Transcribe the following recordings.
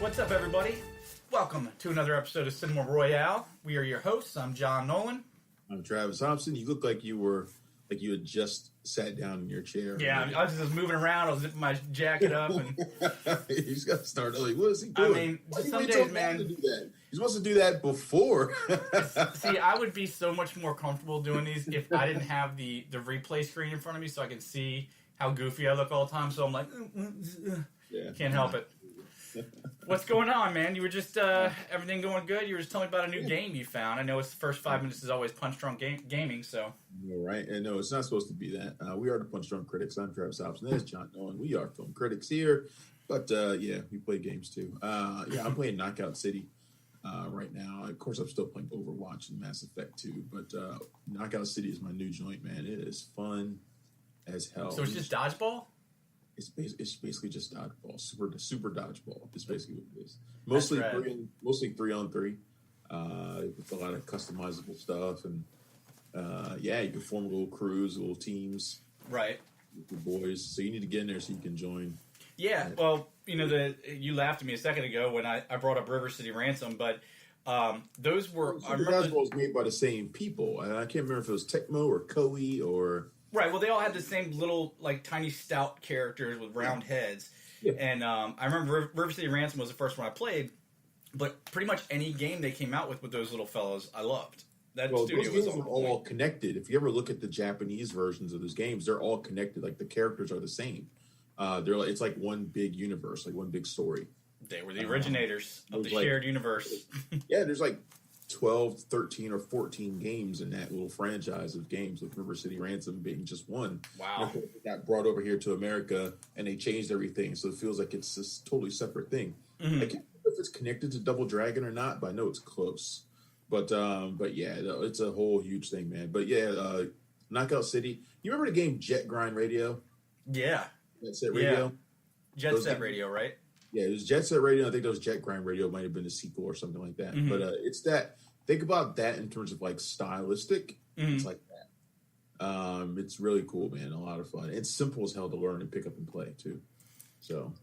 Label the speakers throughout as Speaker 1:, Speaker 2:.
Speaker 1: What's up, everybody? Welcome to another episode of Cinema Royale. We are your hosts. I'm John Nolan.
Speaker 2: I'm Travis Hobson. You look like you had just sat down in your chair.
Speaker 1: Yeah, I was just moving around. I was zipping my jacket up, and
Speaker 2: he's got to start early. What is he doing?
Speaker 1: I mean,
Speaker 2: Why
Speaker 1: some
Speaker 2: you
Speaker 1: days, man.
Speaker 2: To do that? You're supposed to do that before.
Speaker 1: See, I would be so much more comfortable doing these if I didn't have the replay screen in front of me, so I could see how goofy I look all the time. So I'm like, can't help it. What's going on, man? You were just, everything going good? You were just telling me about a new game you found. I know it's the first 5 minutes is always punch-drunk gaming, so.
Speaker 2: All right. And no, it's not supposed to be that. We are the punch-drunk critics. I'm Travis Hobson. There's John Nolan. We are film critics here. But, we play games, too. I'm playing Knockout City right now. Of course, I'm still playing Overwatch and Mass Effect, too. But Knockout City is my new joint, man. It is fun as hell.
Speaker 1: So it's just dodgeball?
Speaker 2: It's basically just dodgeball, super dodgeball. Is basically what it is. Mostly 3-on-3, with a lot of customizable stuff, and you can form little crews, little teams,
Speaker 1: right?
Speaker 2: With your boys. So you need to get in there so you can join.
Speaker 1: Yeah, well, you laughed at me a second ago when I brought up River City Ransom, but those were
Speaker 2: dodgeball was made by the same people. I can't remember if it was Tecmo or Koei or.
Speaker 1: Right, well, they all had the same little, tiny stout characters with round heads. Yeah. And I remember River City Ransom was the first one I played, but pretty much any game they came out with those little fellows, I loved.
Speaker 2: Those games are all connected. If you ever look at the Japanese versions of those games, they're all connected. Like, the characters are the same. It's like one big universe, like one big story.
Speaker 1: They were the originators of the shared universe.
Speaker 2: Yeah, there's 12, 13, or 14 games in that little franchise of games, with River City Ransom being just one.
Speaker 1: Wow.
Speaker 2: It got brought over here to America, and they changed everything, so it feels like it's this totally separate thing.
Speaker 1: Mm-hmm.
Speaker 2: I can't remember if it's connected to Double Dragon or not, but I know it's close. But yeah, it's a whole huge thing, man. But yeah, Knockout City. You remember the game Jet Grind Radio?
Speaker 1: Yeah.
Speaker 2: Jet Set Radio?
Speaker 1: Yeah. Jet Set Radio, right?
Speaker 2: Yeah, it was Jet Set Radio. I think those Jet Grind Radio might have been a sequel or something like that. Mm-hmm. But it's that. Think about that in terms of stylistic. Mm-hmm. It's like that. It's really cool, man. A lot of fun. It's simple as hell to learn and pick up and play too. So,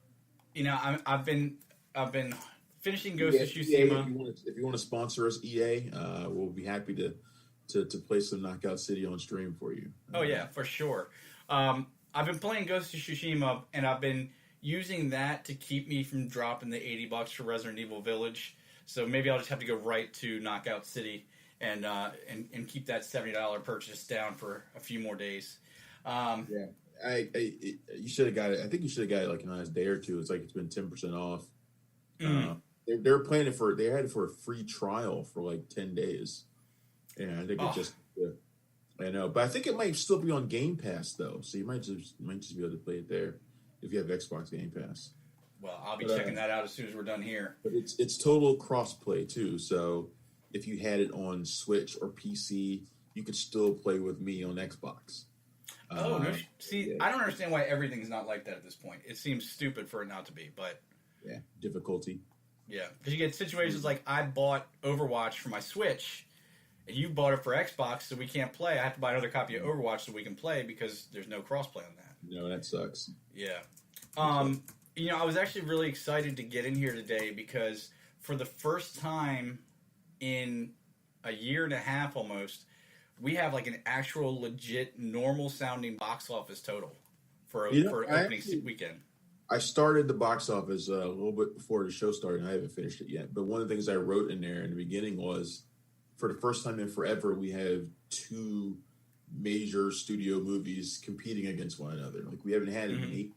Speaker 1: I've been finishing Ghost of Tsushima.
Speaker 2: If you want to sponsor us, EA, we'll be happy to play some Knockout City on stream for you.
Speaker 1: Oh yeah, for sure. I've been playing Ghost of Tsushima, and I've been using that to keep me from dropping the $80 for Resident Evil Village. So maybe I'll just have to go right to Knockout City and keep that $70 purchase down for a few more days.
Speaker 2: You should have got it. I think you should have got it in the last day or two. It's it's been 10% off.
Speaker 1: Mm-hmm.
Speaker 2: They're planning they had it for a free trial for 10 days. And I think I know, but I think it might still be on Game Pass though. So you might just be able to play it there if you have Xbox Game Pass.
Speaker 1: Well, I'll be checking that out as soon as we're done here.
Speaker 2: But it's total cross-play, too. So if you had it on Switch or PC, you could still play with me on Xbox.
Speaker 1: No. See, yeah. I don't understand why everything's not like that at this point. It seems stupid for it not to be, but...
Speaker 2: Yeah, difficulty.
Speaker 1: Yeah, because you get situations like I bought Overwatch for my Switch, and you bought it for Xbox, so we can't play. I have to buy another copy of Overwatch so we can play because there's no cross-play on that.
Speaker 2: No, that sucks.
Speaker 1: Yeah. I was actually really excited to get in here today because for the first time in a year and a half almost, we have an actual legit normal sounding box office total for opening weekend.
Speaker 2: I started the box office a little bit before the show started, and I haven't finished it yet. But one of the things I wrote in there in the beginning was, for the first time in forever, we have two major studio movies competing against one another. We haven't had it in 8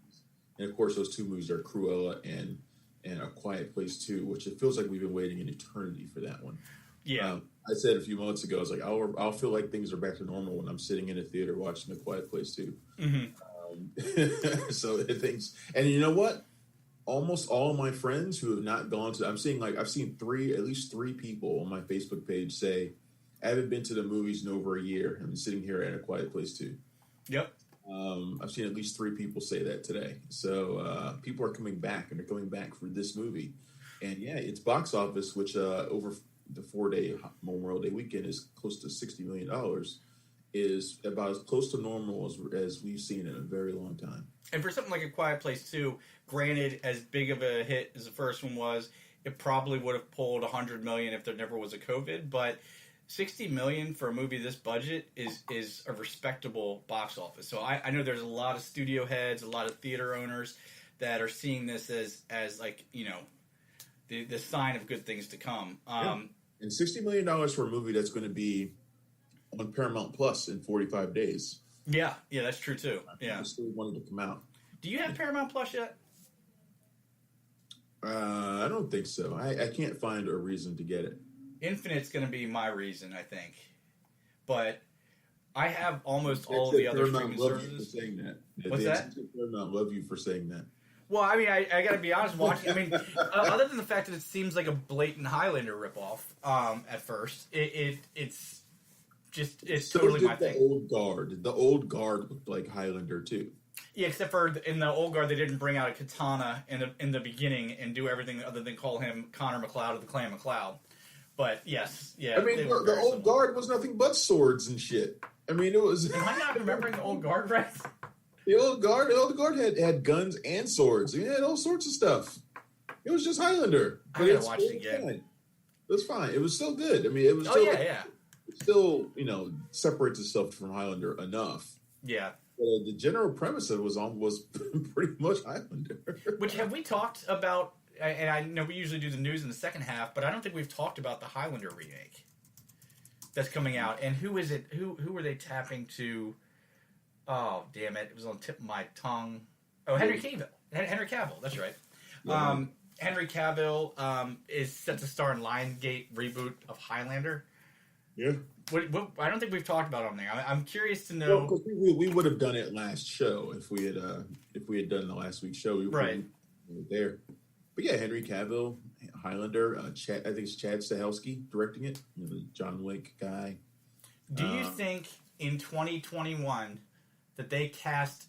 Speaker 2: And of course, those two movies are Cruella and A Quiet Place 2, which it feels like we've been waiting an eternity for that one.
Speaker 1: Yeah.
Speaker 2: I said a few months ago, I was like, I'll feel like things are back to normal when I'm sitting in a theater watching A Quiet Place 2.
Speaker 1: Mm-hmm.
Speaker 2: So things, and you know what? Almost all of my friends who have not gone to, I've seen at least three people on my Facebook page say, I haven't been to the movies in over a year. I'm sitting here at A Quiet Place 2.
Speaker 1: Yep.
Speaker 2: I've seen at least 3 people say that today. So people are coming back, and they're coming back for this movie. And yeah, it's box office, which over the 4-day Memorial Day weekend is close to $60 million. is about as close to normal as we've seen in a very long time.
Speaker 1: And for something like A Quiet Place 2, granted, as big of a hit as the first one was, it probably would have pulled $100 million if there never was a COVID. But $60 million for a movie this budget is a respectable box office. So I know there's a lot of studio heads, a lot of theater owners that are seeing this as like, you know, the sign of good things to come.
Speaker 2: And $60 million for a movie that's going to be on Paramount Plus in 45 days.
Speaker 1: Yeah, that's true too. Yeah,
Speaker 2: I still wanted to come out.
Speaker 1: Do you have Paramount Plus yet?
Speaker 2: I don't think so. I can't find a reason to get it.
Speaker 1: Infinite's going to be my reason, I think. But I have almost all of the other streaming services.
Speaker 2: Saying that.
Speaker 1: What's that?
Speaker 2: Paramount love you for saying that.
Speaker 1: Well, I mean, I got to be honest. Other than the fact that it seems like a blatant Highlander ripoff at first, it's totally my thing.
Speaker 2: The old guard looked like Highlander too.
Speaker 1: Yeah, except for in the old guard, they didn't bring out a katana in the beginning and do everything other than call him Connor McLeod of the Clan McLeod. But yes, yeah.
Speaker 2: I mean, the old guard was nothing but swords and shit. I mean, it was.
Speaker 1: Am I not remembering the old guard right?
Speaker 2: The old guard had guns and swords. He had all sorts of stuff. It was just Highlander.
Speaker 1: I gotta watch it again.
Speaker 2: It was fine. It was still good. I mean, it was. It still, separates itself from Highlander enough.
Speaker 1: Yeah.
Speaker 2: The general premise of it was pretty much Highlander.
Speaker 1: Which have we talked about? And I know we usually do the news in the second half, but I don't think we've talked about the Highlander remake that's coming out. And who is it? Who were they tapping to? Oh, damn it! It was on the tip of my tongue. Oh, Henry Cavill. Henry Cavill. That's right. Yeah. Henry Cavill is set to star in Lionsgate reboot of Highlander.
Speaker 2: Yeah.
Speaker 1: What, I don't think we've talked about it on there. I'm curious to know.
Speaker 2: Well, we would have done it last show if we had done the last week's show. We were there. But yeah, Henry Cavill, Highlander. I think it's Chad Stahelski directing it. The John Wick guy.
Speaker 1: Do you think in 2021 that they cast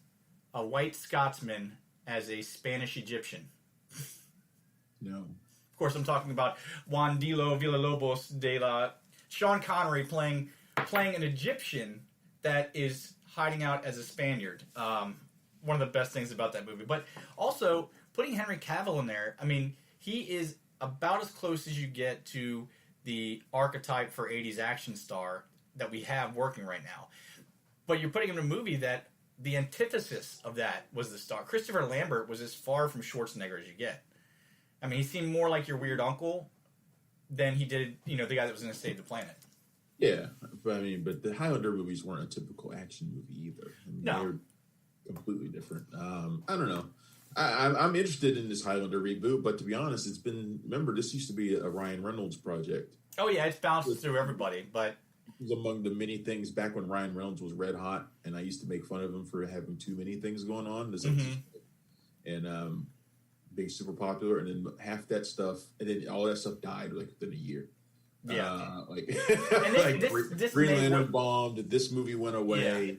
Speaker 1: a white Scotsman as a Spanish Egyptian?
Speaker 2: No.
Speaker 1: Of course, I'm talking about Juan Dilo Villalobos de la Sean Connery playing an Egyptian that is hiding out as a Spaniard. One of the best things about that movie. But also, putting Henry Cavill in there, I mean, he is about as close as you get to the archetype for 80s action star that we have working right now. But you're putting him in a movie that the antithesis of that was the star. Christopher Lambert was as far from Schwarzenegger as you get. I mean, he seemed more like your weird uncle than he did, the guy that was going to save the planet.
Speaker 2: Yeah, but the Highlander movies weren't a typical action movie either.
Speaker 1: No.
Speaker 2: They were completely different. I don't know. I'm interested in this Highlander reboot, but to be honest, remember, this used to be a Ryan Reynolds project.
Speaker 1: Oh, yeah, it's bounced through everybody, but...
Speaker 2: It was among the many things back when Ryan Reynolds was red hot, and I used to make fun of him for having too many things going on. And being super popular, and then half that stuff, and then all that stuff died within a year.
Speaker 1: Yeah,
Speaker 2: Green Lantern bombed. This movie went away.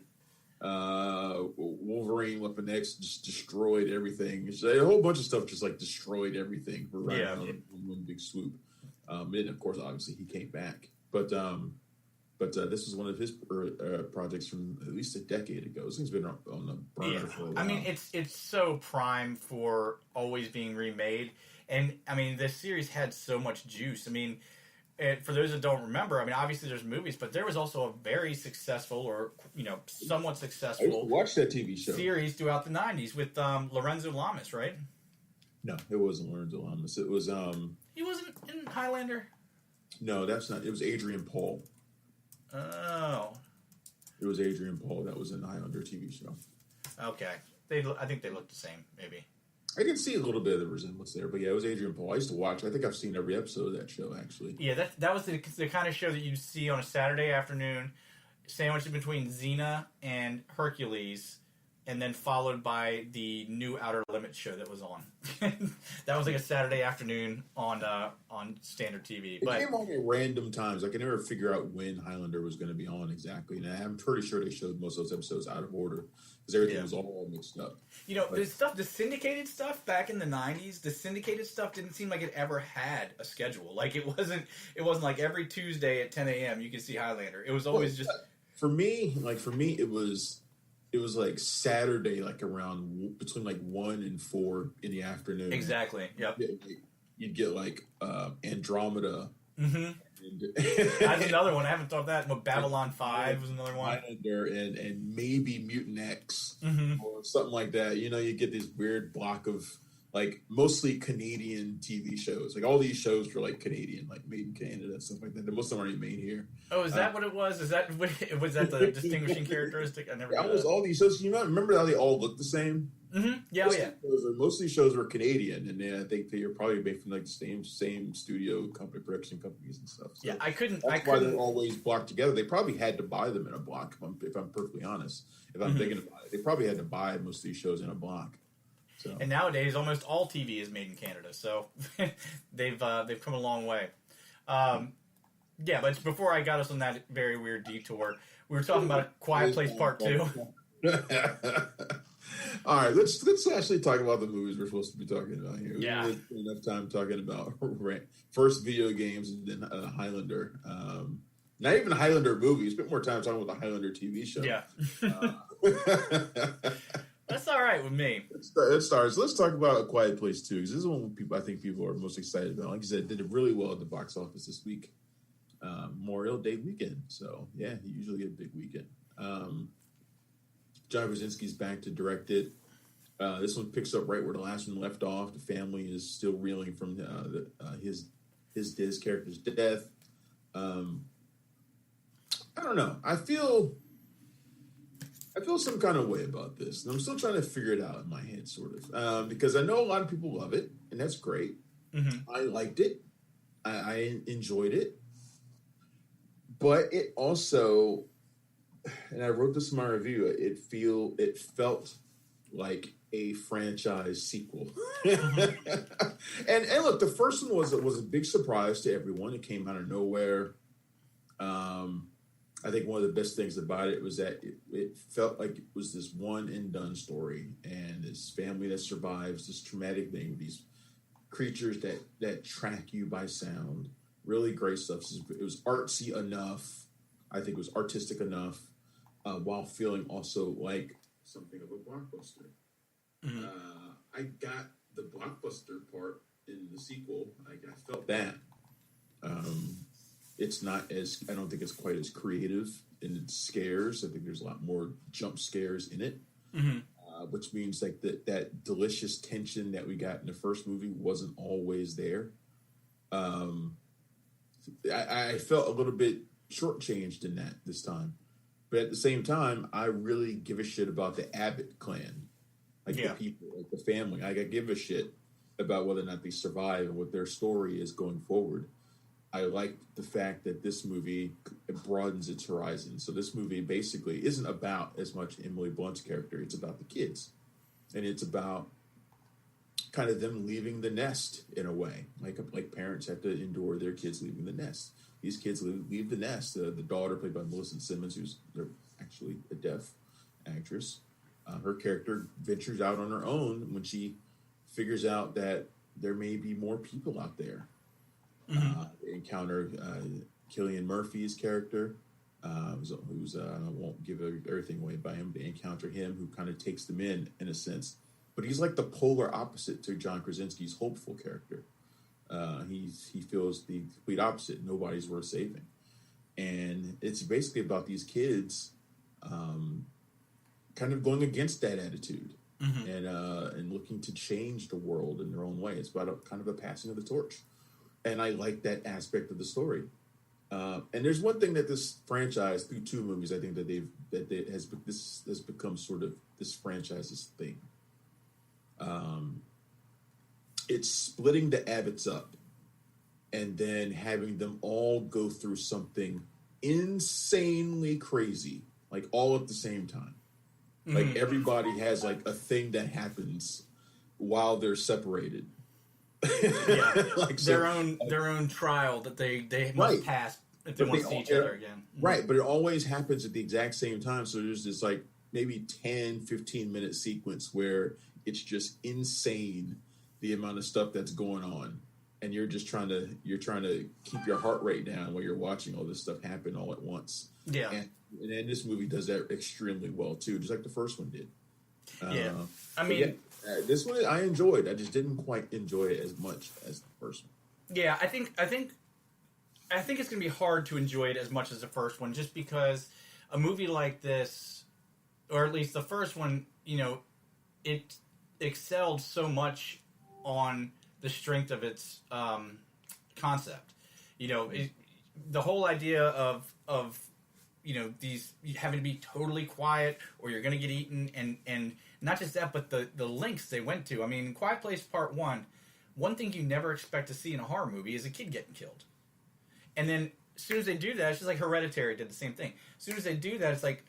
Speaker 2: Yeah. Wolverine Weapon X just destroyed everything. A whole bunch of stuff just destroyed everything for Ryan Reynolds in one big swoop. And of course, obviously, he came back, but this was one of his projects from at least a decade ago. This thing's been on the burner for a while.
Speaker 1: I mean, it's so prime for always being remade. And, I mean, this series had so much juice. I mean, for those that don't remember, I mean, obviously there's movies, but there was also a very successful or, somewhat successful...
Speaker 2: I used to watch that TV show.
Speaker 1: ...series throughout the 90s with Lorenzo Lamas, right?
Speaker 2: No, it wasn't Lorenzo Lamas. It was...
Speaker 1: He wasn't in Highlander?
Speaker 2: No, that's not... It was Adrian Paul.
Speaker 1: Oh.
Speaker 2: It was Adrian Paul that was in the Highlander TV show.
Speaker 1: Okay. I think they look the same, maybe.
Speaker 2: I can see a little bit of the resemblance there, but yeah, it was Adrian Paul. I used to watch. I think I've seen every episode of that show, actually.
Speaker 1: Yeah, that was the kind of show that you'd see on a Saturday afternoon, sandwiched in between Xena and Hercules, and then followed by the new Outer Limits show that was on. That was like a Saturday afternoon on standard TV.
Speaker 2: It came on at random times. I could never figure out when Highlander was going to be on exactly. And I'm pretty sure they showed most of those episodes out of order because everything was all mixed up.
Speaker 1: The syndicated stuff back in the 90s, the syndicated stuff didn't seem like it ever had a schedule. Like it wasn't like every Tuesday at 10 a.m. you could see Highlander. It was always just...
Speaker 2: For me, it was like Saturday, like around between like 1 and 4 in the afternoon.
Speaker 1: Exactly. Yep.
Speaker 2: You'd get like Andromeda.
Speaker 1: Mm-hmm. That's another one. I haven't thought of that. But Babylon 5 was another one.
Speaker 2: And maybe Mutant X
Speaker 1: Mm-hmm.
Speaker 2: or something like that. You know, you get this weird block of like mostly Canadian TV shows. Like all these shows were like Canadian, like made in Canada, stuff like that. Most of them aren't even made here.
Speaker 1: Oh, is that what it was? Was that the distinguishing characteristic? I never.
Speaker 2: That was all these shows. You know, remember how they all look the same?
Speaker 1: Mm-hmm. Yeah,
Speaker 2: most of these shows were Canadian, and I think they were probably made from like the same studio company, production companies and stuff. So
Speaker 1: yeah, I couldn't.
Speaker 2: Why they're always blocked together. They probably had to buy them in a block. If I'm perfectly honest, if I'm thinking about it, they probably had to buy most of these shows in a block. So.
Speaker 1: And nowadays, almost all TV is made in Canada, so they've come a long way. Yeah, but before I got us on that very weird detour, we were talking about Quiet Place Part 2.
Speaker 2: All right, let's actually talk about the movies we're supposed to be talking about here.
Speaker 1: Yeah,
Speaker 2: we spent enough time talking about first video games and then Highlander. Not even Highlander movie. We spent more time talking about the Highlander TV show.
Speaker 1: Yeah, that's all right with me.
Speaker 2: It starts. Let's talk about A Quiet Place 2 because this is one I think people are most excited about. Like I said, it did really well at the box office this week, Memorial Day weekend. So yeah, you usually get a big weekend. John Krasinski's back to direct it. This one picks up right where the last one left off. The family is still reeling from his character's death. I don't know. I feel some kind of way about this, and I'm still trying to figure it out in my head, sort of, because I know a lot of people love it, and that's great. Mm-hmm. I liked it. I enjoyed it, but it also. And I wrote this in my review. It felt like a franchise sequel. and look, the first one was a big surprise to everyone. It came out of nowhere. I think one of the best things about it was that it felt like it was this one and done story, and this family that survives this traumatic thing. These creatures that track you by sound. Really great stuff. It was artsy enough. I think it was artistic enough. While feeling also like something of a blockbuster. Mm-hmm. I got the blockbuster part in the sequel. I felt that. It's not I don't think it's quite as creative in its scares. I think there's a lot more jump scares in it. Mm-hmm. Which means like that delicious tension that we got in the first movie wasn't always there. I felt a little bit shortchanged in that this time. But at the same time, I really give a shit about the Abbott clan, the people, like the family. I give a shit about whether or not they survive and what their story is going forward. I like the fact that this movie broadens its horizon. So this movie basically isn't about as much Emily Blunt's character. It's about the kids, and it's about kind of them leaving the nest in a way, like parents have to endure their kids leaving the nest. These kids leave the nest. The daughter, played by Melissa Simmons, who's actually a deaf actress, her character ventures out on her own when she figures out that there may be more people out there. Mm-hmm. They encounter Cillian Murphy's character, who's I won't give everything away by him. They encounter him, who kind of takes them in a sense. But he's like the polar opposite to John Krasinski's hopeful character. He feels the complete opposite. Nobody's worth saving, and it's basically about these kids, kind of going against that attitude, and looking to change the world in their own way. It's about kind of a passing of the torch, and I like that aspect of the story. And there's one thing that this franchise, through 2 movies, I think this has become sort of this franchise's thing. It's splitting the Abbotts up and then having them all go through something insanely crazy, like all at the same time. Mm-hmm. Like everybody has like a thing that happens while they're separated.
Speaker 1: Yeah, like their own trial that they must pass if they want to see each other again. Mm-hmm.
Speaker 2: Right, but it always happens at the exact same time. So there's this like maybe 10, 15-minute sequence where it's just insane the amount of stuff that's going on, and you're trying to keep your heart rate down while you're watching all this stuff happen all at once.
Speaker 1: Yeah,
Speaker 2: and and this movie does that extremely well too, just like the first one did.
Speaker 1: Yeah, I mean,
Speaker 2: this one I enjoyed. I just didn't quite enjoy it as much as the first one.
Speaker 1: Yeah, I think it's going to be hard to enjoy it as much as the first one, just because a movie like this, or at least the first one, it excelled so much on the strength of its concept. The whole idea of these having to be totally quiet or you're going to get eaten, and not just that, but the lengths they went to. I mean, Quiet Place Part 1, one thing you never expect to see in a horror movie is a kid getting killed. And then as soon as they do that, it's just like Hereditary did the same thing. As soon as they do that, it's like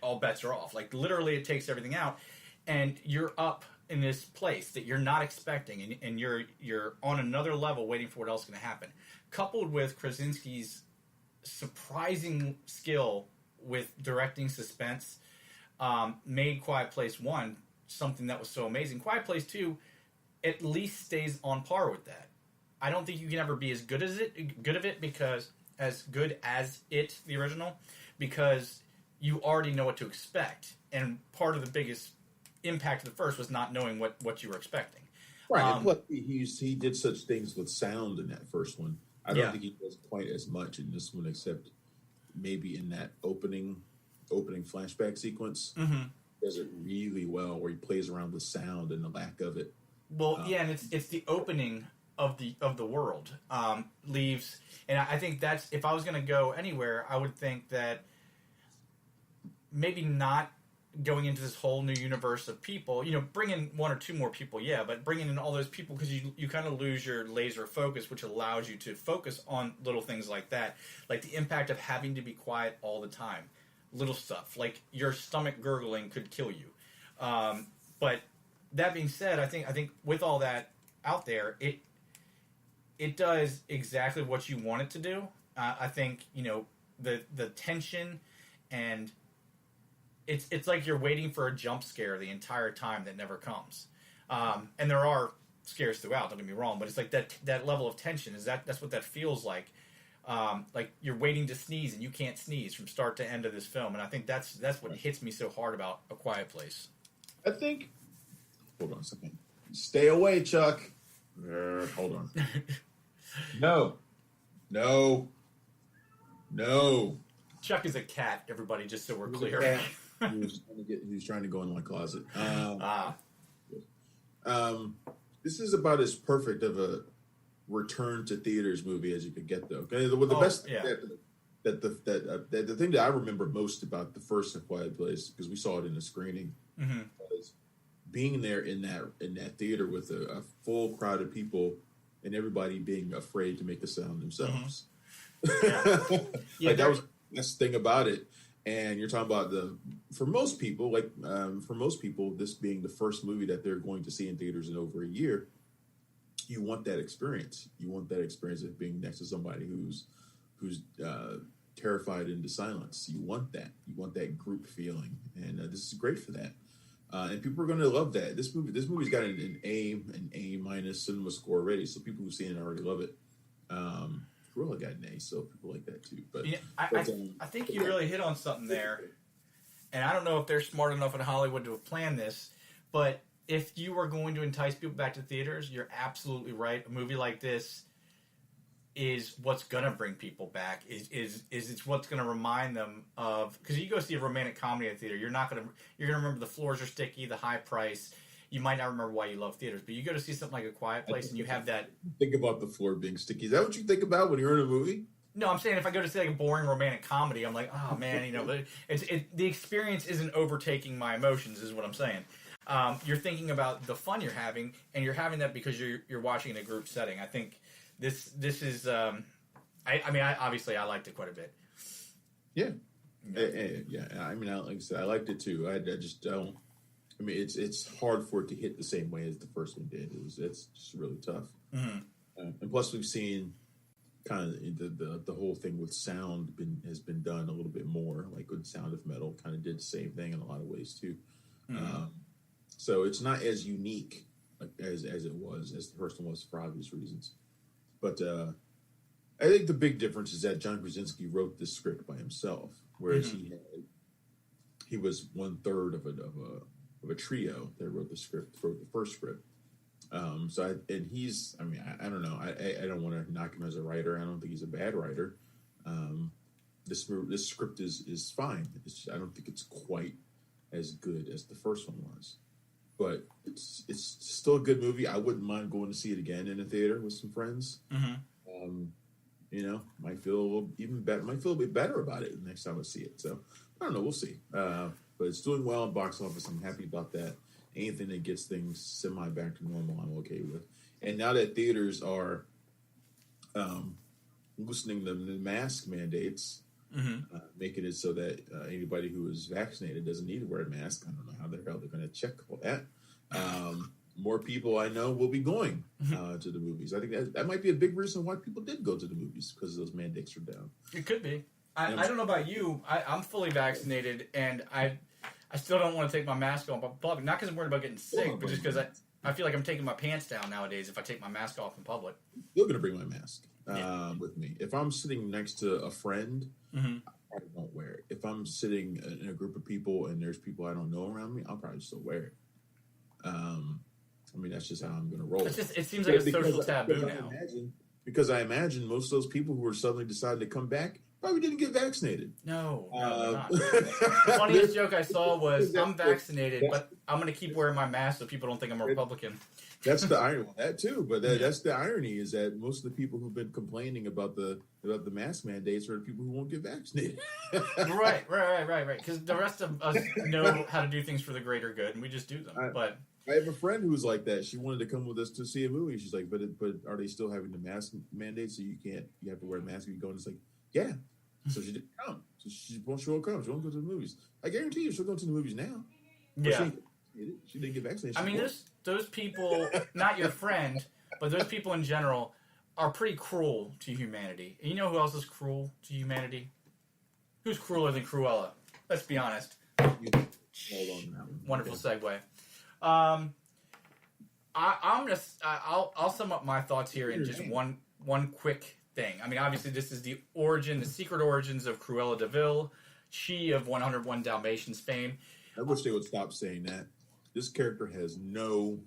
Speaker 1: all bets are off. Like literally it takes everything out, and you're up in this place that you're not expecting, and you're on another level waiting for what else is going to happen. Coupled with Krasinski's surprising skill with directing suspense, made Quiet Place 1 something that was so amazing. Quiet Place 2 at least stays on par with that. I don't think you can ever be as good as the original, because you already know what to expect. And part of the biggest impact of the first was not knowing what you were expecting.
Speaker 2: Right, and plus he did such things with sound in that first one. I don't think he does quite as much in this one, except maybe in that opening flashback sequence.
Speaker 1: Mm-hmm.
Speaker 2: Does it really well, where he plays around with sound and the lack of it.
Speaker 1: Well, and it's the opening of the world leaves, and I think that's, if I was going to go anywhere, I would think that maybe not going into this whole new universe of people, bring in one or two more people, but bringing in all those people, because you kind of lose your laser focus, which allows you to focus on little things like that, like the impact of having to be quiet all the time, little stuff like your stomach gurgling could kill you. But that being said, I think with all that out there, it does exactly what you want it to do. I think the tension, and it's like you're waiting for a jump scare the entire time that never comes. And there are scares throughout, don't get me wrong, but it's like that level of tension that's what that feels like. Like you're waiting to sneeze and you can't sneeze from start to end of this film, and I think that's what hits me so hard about A Quiet Place.
Speaker 2: I think. Hold on a second. Stay away, Chuck. Hold on. No.
Speaker 1: Chuck is a cat, everybody, just so we're clear.
Speaker 2: He was trying to go in my closet. This is about as perfect of a return to theaters movie as you could get, though. Okay? The thing that I remember most about the first A Quiet Place, because we saw it in the screening, was being there in that theater with a full crowd of people and everybody being afraid to make a sound themselves.
Speaker 1: Mm-hmm.
Speaker 2: That was the best thing about it. And you're talking about for most people, this being the first movie that they're going to see in theaters in over a year, you want that experience. You want that experience of being next to somebody who's terrified into silence. You want that. You want that group feeling, and this is great for that. And people are going to love that. This movie's got an A- cinema score already, so people who've seen it already love it. Cruella got an A, so people like that too. But
Speaker 1: I think you really hit on something there, and I don't know if they're smart enough in Hollywood to have planned this, but if you are going to entice people back to theaters, you're absolutely right. A movie like this is what's going to bring people back. It's what's going to remind them of, because you go see a romantic comedy at theater, you're going to remember the floors are sticky, the high price. You might not remember why you love theaters, but you go to see something like A Quiet Place and you have that.
Speaker 2: Think about the floor being sticky. Is that what you think about when you're in a movie?
Speaker 1: No, I'm saying if I go to see like a boring romantic comedy, I'm like, oh man, but the experience isn't overtaking my emotions, is what I'm saying. You're thinking about the fun you're having, and you're having that because you're watching in a group setting. I think this is. I obviously I liked it quite a bit.
Speaker 2: Yeah. I mean, like I said, I liked it too. I just don't. I mean, it's hard for it to hit the same way as the first one did. It's just really tough.
Speaker 1: Mm-hmm.
Speaker 2: And plus, we've seen kind of the whole thing with sound has been done a little bit more. Like with Sound of Metal, kind of did the same thing in a lot of ways too.
Speaker 1: Mm-hmm.
Speaker 2: So it's not as unique as the first one was, for obvious reasons. But I think the big difference is that John Krasinski wrote this script by himself, whereas he was 1/3 of a trio that wrote the first script. He's, I mean, I don't know. I don't want to knock him as a writer. I don't think he's a bad writer. This script is fine. I don't think it's quite as good as the first one was, but it's still a good movie. I wouldn't mind going to see it again in a theater with some friends. Might feel a little even better. Might feel a bit better about it the next time I see it. So I don't know. We'll see. But it's doing well in box office. I'm happy about that. Anything that gets things semi back to normal, I'm okay with. And now that theaters are loosening the mask mandates, making it so that anybody who is vaccinated doesn't need to wear a mask. I don't know how the hell they're going to check all that. More people I know will be going to the movies. I think that might be a big reason why people did go to the movies, because those mandates are down.
Speaker 1: It could be. I don't know about you. I'm fully vaccinated, and I still don't want to take my mask off in public. Not because I'm worried about getting sick, but just because I feel like I'm taking my pants down nowadays if I take my mask off in public.
Speaker 2: Still going to bring my mask with me. If I'm sitting next to a friend, I probably won't wear it. If I'm sitting in a group of people and there's people I don't know around me, I'll probably still wear it. I mean, that's just how I'm going to roll.
Speaker 1: It seems like a social taboo now.
Speaker 2: Because I imagine most of those people who are suddenly deciding to come back probably didn't get vaccinated.
Speaker 1: No, not. The funniest joke I saw was, I'm vaccinated, but I'm going to keep wearing my mask so people don't think I'm a Republican.
Speaker 2: That's the irony. Well, that too, but that's the irony, is that most of the people who've been complaining about the mask mandates are the people who won't get vaccinated.
Speaker 1: Right. Because the rest of us know how to do things for the greater good, and we just do them. But
Speaker 2: I have a friend who was like that. She wanted to come with us to see a movie. She's like, but are they still having the mask mandate? So you have to wear a mask when you go? And it's like, yeah. So she didn't come. So she won't come. She won't go to the movies. I guarantee you she'll go to the movies now.
Speaker 1: Yeah.
Speaker 2: She didn't get vaccinated.
Speaker 1: I mean, those people, not your friend, but those people in general, are pretty cruel to humanity. And you know who else is cruel to humanity? Who's crueler than Cruella? Let's be honest.
Speaker 2: Hold on now.
Speaker 1: Wonderful segue. I'll sum up my thoughts here in just one quick thing. I mean, obviously, this is the secret origins of Cruella de Vil, she of 101 Dalmatians fame.
Speaker 2: I wish they would stop saying that. This character has no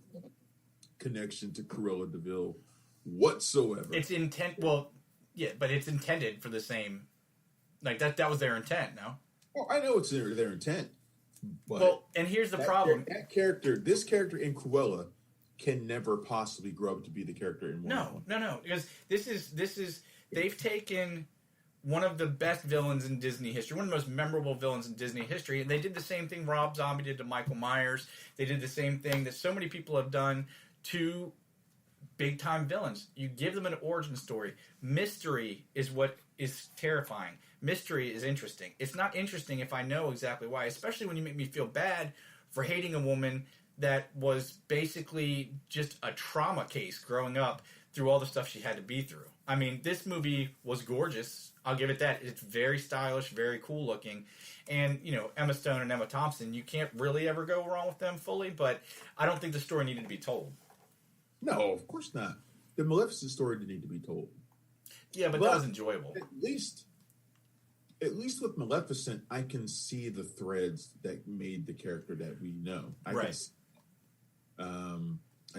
Speaker 2: connection to Cruella de Vil whatsoever.
Speaker 1: It's but it's intended for the same. Like that was their intent, no?
Speaker 2: Well, I know it's their intent.
Speaker 1: But and here's the problem.
Speaker 2: This character in Cruella can never possibly grow up to be the character in
Speaker 1: No, because this is they've taken one of the best villains in Disney history, one of the most memorable villains in Disney history, and they did the same thing Rob Zombie did to Michael Myers. They did the same thing that so many people have done to big-time villains. You give them an origin story. Mystery is what is terrifying. Mystery is interesting. It's not interesting if I know exactly why, especially when you make me feel bad for hating a woman that was basically just a trauma case growing up through all the stuff she had to be through. I mean, this movie was gorgeous. I'll give it that. It's very stylish, very cool looking. And, Emma Stone and Emma Thompson, you can't really ever go wrong with them fully, but I don't think the story needed to be told.
Speaker 2: No, of course not. The Maleficent story didn't need to be told.
Speaker 1: Yeah, but that was enjoyable.
Speaker 2: At least with Maleficent, I can see the threads that made the character that we know. I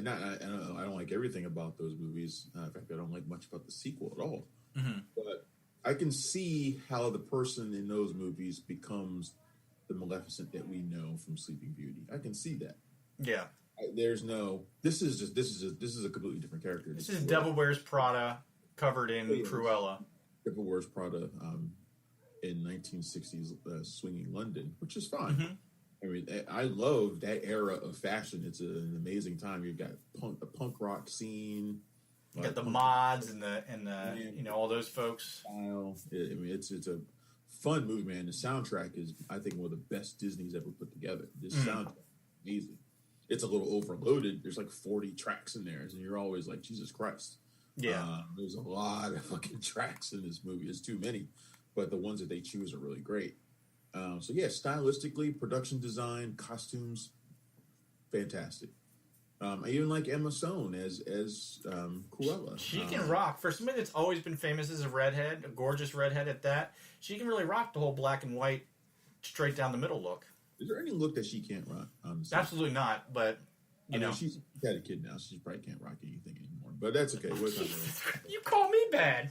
Speaker 2: don't like everything about those movies. In fact, I don't like much about the sequel at all. Mm-hmm. But I can see how the person in those movies becomes the Maleficent that we know from Sleeping Beauty. I can see that.
Speaker 1: Yeah.
Speaker 2: This is a completely different character.
Speaker 1: This is Devil Wears Prada covered in Cruella.
Speaker 2: Devil Wears Prada in 1960s swinging London, which is fine. Mm-hmm. I mean, I love that era of fashion. It's an amazing time. You've got a punk rock scene.
Speaker 1: You got the mods and the all those folks.
Speaker 2: Style. It's a fun movie, man. The soundtrack is, I think, one of the best Disney's ever put together. This soundtrack is amazing. It's a little overloaded. There's like 40 tracks in there, and you're always like, Jesus Christ.
Speaker 1: Yeah.
Speaker 2: There's a lot of fucking tracks in this movie. It's too many, but the ones that they choose are really great. So yeah, stylistically, production design, costumes, fantastic. I even like Emma Stone as Cruella.
Speaker 1: She can rock. For somebody that's always been famous as a redhead, a gorgeous redhead at that, she can really rock the whole black and white, straight down the middle look.
Speaker 2: Is there any look that she can't rock? Honestly?
Speaker 1: Absolutely not, but... You know,
Speaker 2: she's got a kid now. She probably can't rock anything anymore. But that's okay.
Speaker 1: You call me bad.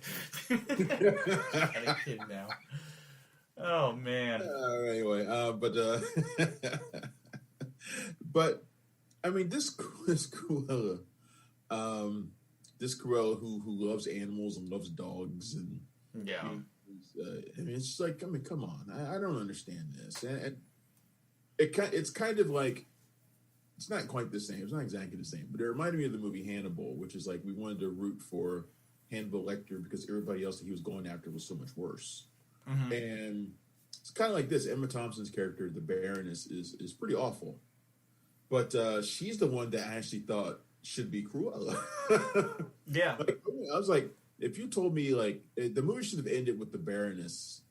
Speaker 1: Got a kid now. Oh man.
Speaker 2: Anyway, but I mean, this Cruella, who loves animals and loves dogs and
Speaker 1: yeah.
Speaker 2: I mean, it's just like, I mean, come on. I don't understand this, and it's kind of like. It's not quite the same. It's not exactly the same, but it reminded me of the movie Hannibal, which is like we wanted to root for Hannibal Lecter because everybody else that he was going after was so much worse. Mm-hmm. And it's kind of like this. Emma Thompson's character, the Baroness, is pretty awful, but she's the one that I actually thought should be Cruella.
Speaker 1: Yeah,
Speaker 2: I was like, if you told me like the movie should have ended with the Baroness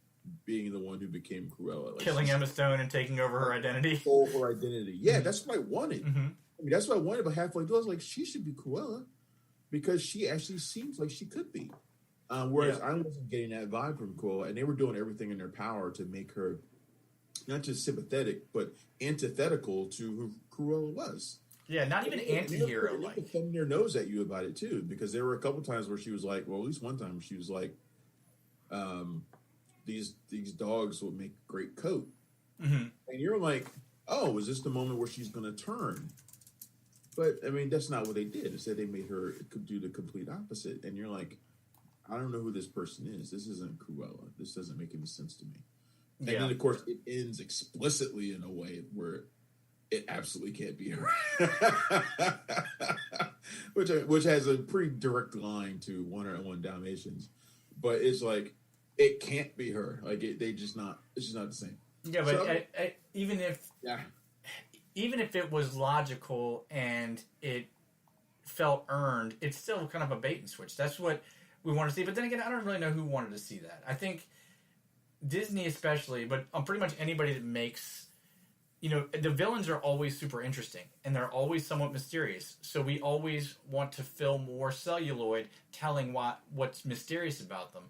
Speaker 2: being the one who became Cruella. Like,
Speaker 1: killing Emma Stone and taking over her identity.
Speaker 2: Stole her identity. Yeah, that's what I wanted. Mm-hmm. I mean, that's what I wanted, but halfway through, I was like, she should be Cruella because she actually seems like she could be. Whereas I wasn't getting that vibe from Cruella, and they were doing everything in their power to make her not just sympathetic, but antithetical to who Cruella was.
Speaker 1: Yeah, not even anti-hero.
Speaker 2: They were thumbing their nose at you about it, too, because there were a couple times where she was like, well, at least one time she was like, these dogs will make a great coat. Mm-hmm. And you're like, oh, is this the moment where she's going to turn? But, I mean, that's not what they did. Instead, they made her do the complete opposite. And you're like, I don't know who this person is. This isn't Cruella. This doesn't make any sense to me. And then, of course, it ends explicitly in a way where it absolutely can't be her. which has a pretty direct line to 101 Dalmatians. But it's like, it can't be her. Like it's just not the same.
Speaker 1: Yeah, but so, even if it was logical and it felt earned, it's still kind of a bait and switch. That's what we want to see. But then again, I don't really know who wanted to see that. I think Disney especially, but pretty much anybody that makes, the villains are always super interesting and they're always somewhat mysterious. So we always want to fill more celluloid telling what's mysterious about them.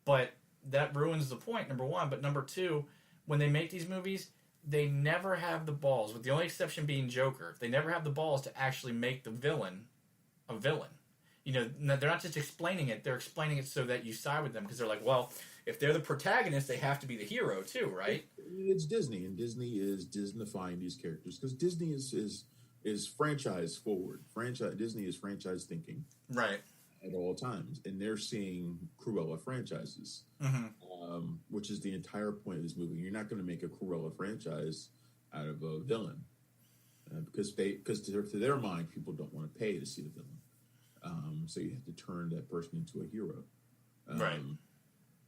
Speaker 1: But that ruins the point, number one. But number two, when they make these movies, they never have the balls, with the only exception being Joker, they never have the balls to actually make the villain a villain. They're not just explaining it, they're explaining it so that you side with them, because they're like, well, if they're the protagonist, they have to be the hero too, right?
Speaker 2: It's Disney, and Disney is Disneyfying these characters, because Disney is franchise forward. Disney is franchise thinking.
Speaker 1: Right.
Speaker 2: At all times, and they're seeing Cruella franchises, which is the entire point of this movie. You're not going to make a Cruella franchise out of a villain because to their mind, people don't want to pay to see the villain, so you have to turn that person into a hero.
Speaker 1: Right.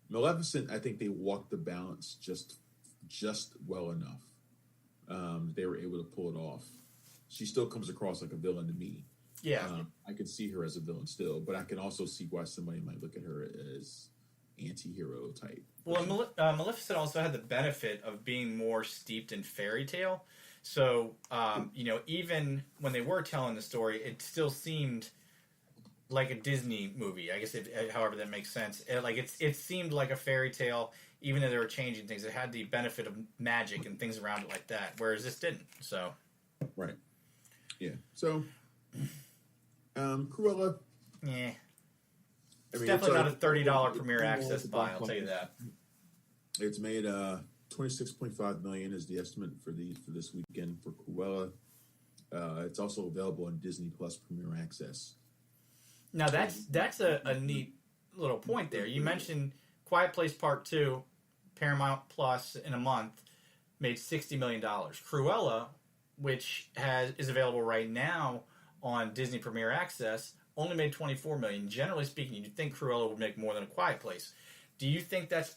Speaker 2: Maleficent, I think they walked the balance just well enough. They were able to pull it off. She still comes across like a villain to me.
Speaker 1: Yeah,
Speaker 2: I could see her as a villain still, but I can also see why somebody might look at her as anti-hero type.
Speaker 1: Well, Maleficent also had the benefit of being more steeped in fairy tale. So, even when they were telling the story, it still seemed like a Disney movie. I guess, however that makes sense. It seemed like a fairy tale, even though they were changing things. It had the benefit of magic and things around it like that, whereas this didn't. So,
Speaker 2: right, yeah. So. Cruella.
Speaker 1: Yeah. It's definitely not a $30 premiere access buy, I'll tell you that.
Speaker 2: It's made $26.5 million is the estimate for this weekend for Cruella. It's also available on Disney Plus Premiere Access.
Speaker 1: Now that's a neat little point there. You mentioned Quiet Place Part 2, Paramount Plus in a month, made $60 million. Cruella, which is available right now on Disney Premier Access, only made $24 million. Generally speaking, you'd think Cruella would make more than A Quiet Place. Do you think it's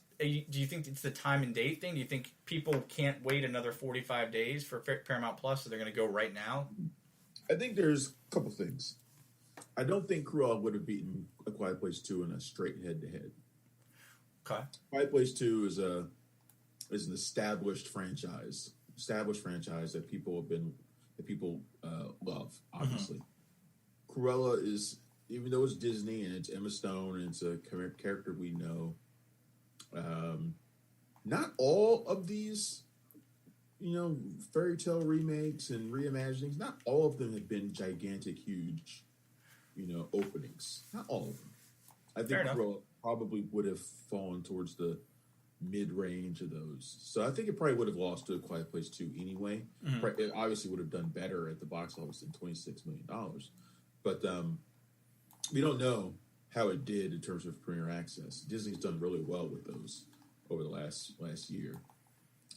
Speaker 1: the time and date thing? Do you think people can't wait another 45 days for Paramount Plus, so they're going to go right now?
Speaker 2: I think there's a couple things. I don't think Cruella would have beaten A Quiet Place 2 in a straight head-to-head.
Speaker 1: Okay.
Speaker 2: Quiet Place 2 is an established franchise that people have been that people love, obviously. Cruella is, even though it's Disney and it's Emma Stone and it's a character we know, not all of these, fairy tale remakes and reimaginings, not all of them have been gigantic, huge, openings. Not all of them. I think Cruella probably would have fallen towards the mid-range of those. So I think it probably would have lost to A Quiet Place 2 anyway. It obviously would have done better at the box office than $26 million. But we don't know how it did in terms of premiere access. Disney's done really well with those over the last year.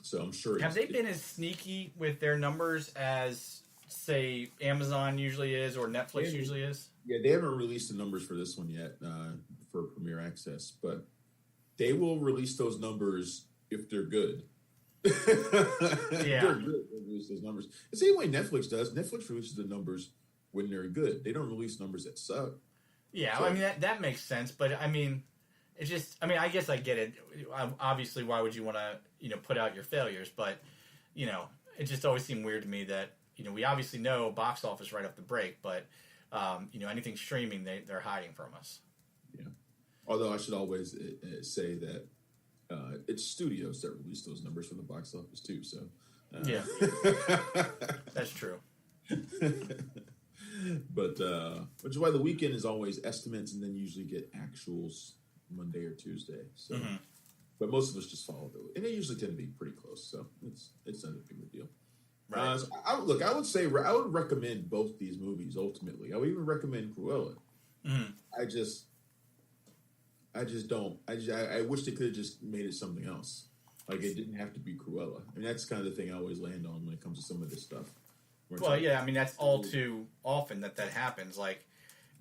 Speaker 2: So I'm sure.
Speaker 1: Have they been as sneaky with their numbers as, say, Amazon usually is or Netflix usually is?
Speaker 2: Yeah, they haven't released the numbers for this one yet for premiere access, but they will release those numbers if they're good.
Speaker 1: Yeah.
Speaker 2: They're good. They'll release those numbers. The same way Netflix does. Netflix releases the numbers when they're good. They don't release numbers that suck.
Speaker 1: Yeah, so, I mean, that makes sense, but I mean, it's just, I mean, I guess I get it. Obviously, why would you want to, put out your failures? But, it just always seemed weird to me that, we obviously know box office right off the break, but, anything streaming, they're hiding from us.
Speaker 2: Yeah. Although I should always say that it's studios that release those numbers from the box office too. So
Speaker 1: yeah, that's true.
Speaker 2: But which is why the weekend is always estimates, and then you usually get actuals Monday or Tuesday. So, but most of us just follow those, and they usually tend to be pretty close. So it's not a big deal. Right. So I would recommend both these movies. Ultimately, I would even recommend Cruella. I just don't. I wish they could have just made it something else. Like it didn't have to be Cruella. I mean, that's kind of the thing I always land on when it comes to some of this stuff.
Speaker 1: Well, yeah, I mean, that's all too often that happens. Like,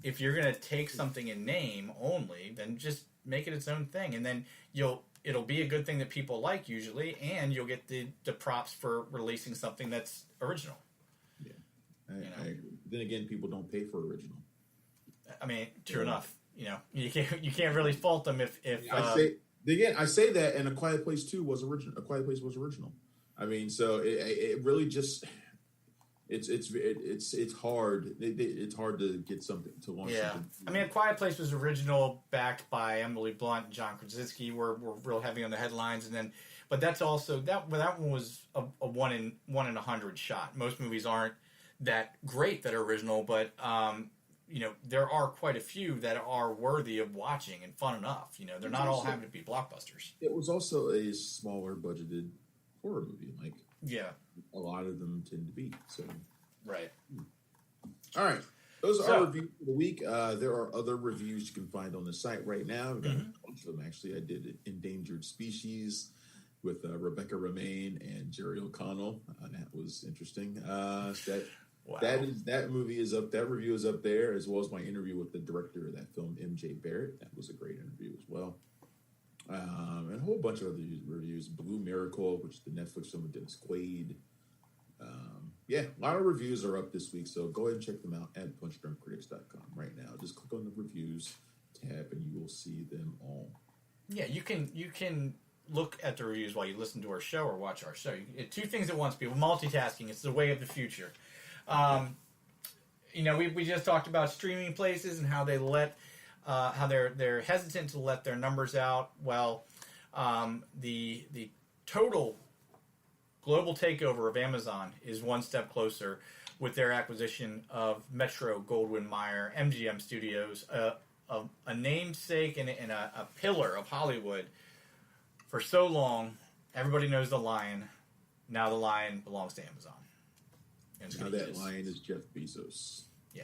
Speaker 1: if you're going to take something in name only, then just make it its own thing. And then it'll be a good thing that people like usually, and you'll get the props for releasing something that's original.
Speaker 2: Yeah. I agree. Then again, people don't pay for original.
Speaker 1: I mean, true enough. You can't really fault them if
Speaker 2: I say that, and A Quiet Place 2 was original. A Quiet Place was original. I mean, so it really just it's hard. It's hard to get something to launch.
Speaker 1: Yeah,
Speaker 2: something.
Speaker 1: I mean, A Quiet Place was original, backed by Emily Blunt and John Krasinski. Were real heavy on the headlines, and then, but that's also that one was a 1 in 100 shot. Most movies aren't that great that are original, but there are quite a few that are worthy of watching and fun enough. They're not all having to be blockbusters.
Speaker 2: It was also a smaller budgeted horror movie. Like,
Speaker 1: yeah,
Speaker 2: a lot of them tend to be. So,
Speaker 1: right.
Speaker 2: All right. Those are our reviews for the week. There are other reviews you can find on the site right now. We've got a bunch of them, actually. I did Endangered Species with Rebecca Romaine and Jerry O'Connell. That was interesting. Wow. That movie is up. That review is up there, as well as my interview with the director of that film, M.J. Barrett. That was a great interview as well. And a whole bunch of other reviews. Blue Miracle, which is the Netflix film with Dennis Quaid. A lot of reviews are up this week, so go ahead and check them out at punchdrunkcritics.com right now. Just click on the reviews tab, and you will see them all. Yeah,
Speaker 1: you can look at the reviews while you listen to our show or watch our show. Two things at once, people. Multitasking. It's the way of the future. We just talked about streaming places and how they how they're hesitant to let their numbers out. Well, the total global takeover of Amazon is one step closer with their acquisition of Metro-Goldwyn-Mayer MGM Studios, a namesake and a pillar of Hollywood. For so long, everybody knows the Lion. Now the Lion belongs to Amazon.
Speaker 2: Now that Lion is Jeff Bezos.
Speaker 1: Yeah,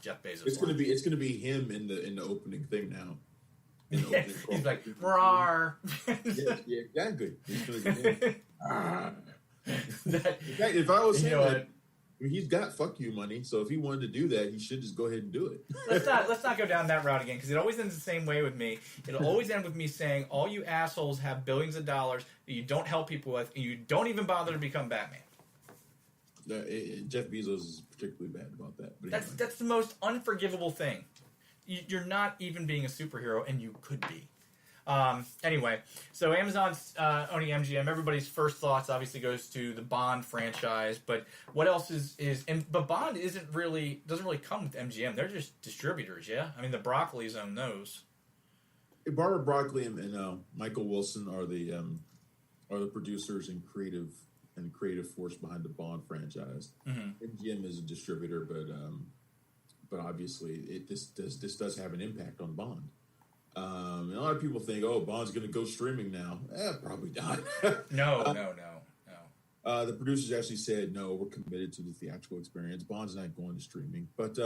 Speaker 1: Jeff Bezos.
Speaker 2: It's gonna be him in the opening thing now.
Speaker 1: He's like, "Rawr."
Speaker 2: yeah, exactly. He's gonna go, if I was him, he's got fuck you money. So if he wanted to do that, he should just go ahead and do it.
Speaker 1: Let's not go down that route again, because it always ends the same way with me. It'll always end with me saying, "All you assholes have billions of dollars that you don't help people with, and you don't even bother to become Batman."
Speaker 2: Jeff Bezos is particularly bad about that. But anyway.
Speaker 1: That's the most unforgivable thing. You're not even being a superhero, and you could be. Anyway, so Amazon's owning MGM. Everybody's first thoughts obviously goes to the Bond franchise, but what else but Bond doesn't really come with MGM. They're just distributors, yeah. I mean, the Broccoli's own those.
Speaker 2: Barbara Broccoli and Michael Wilson are the producers and creative force behind the Bond franchise.
Speaker 1: Mm-hmm.
Speaker 2: MGM is a distributor, but obviously this does have an impact on Bond. And a lot of people think, oh, Bond's going to go streaming now. Probably not.
Speaker 1: No.
Speaker 2: The producers actually said, no, we're committed to the theatrical experience. Bond's not going to streaming. But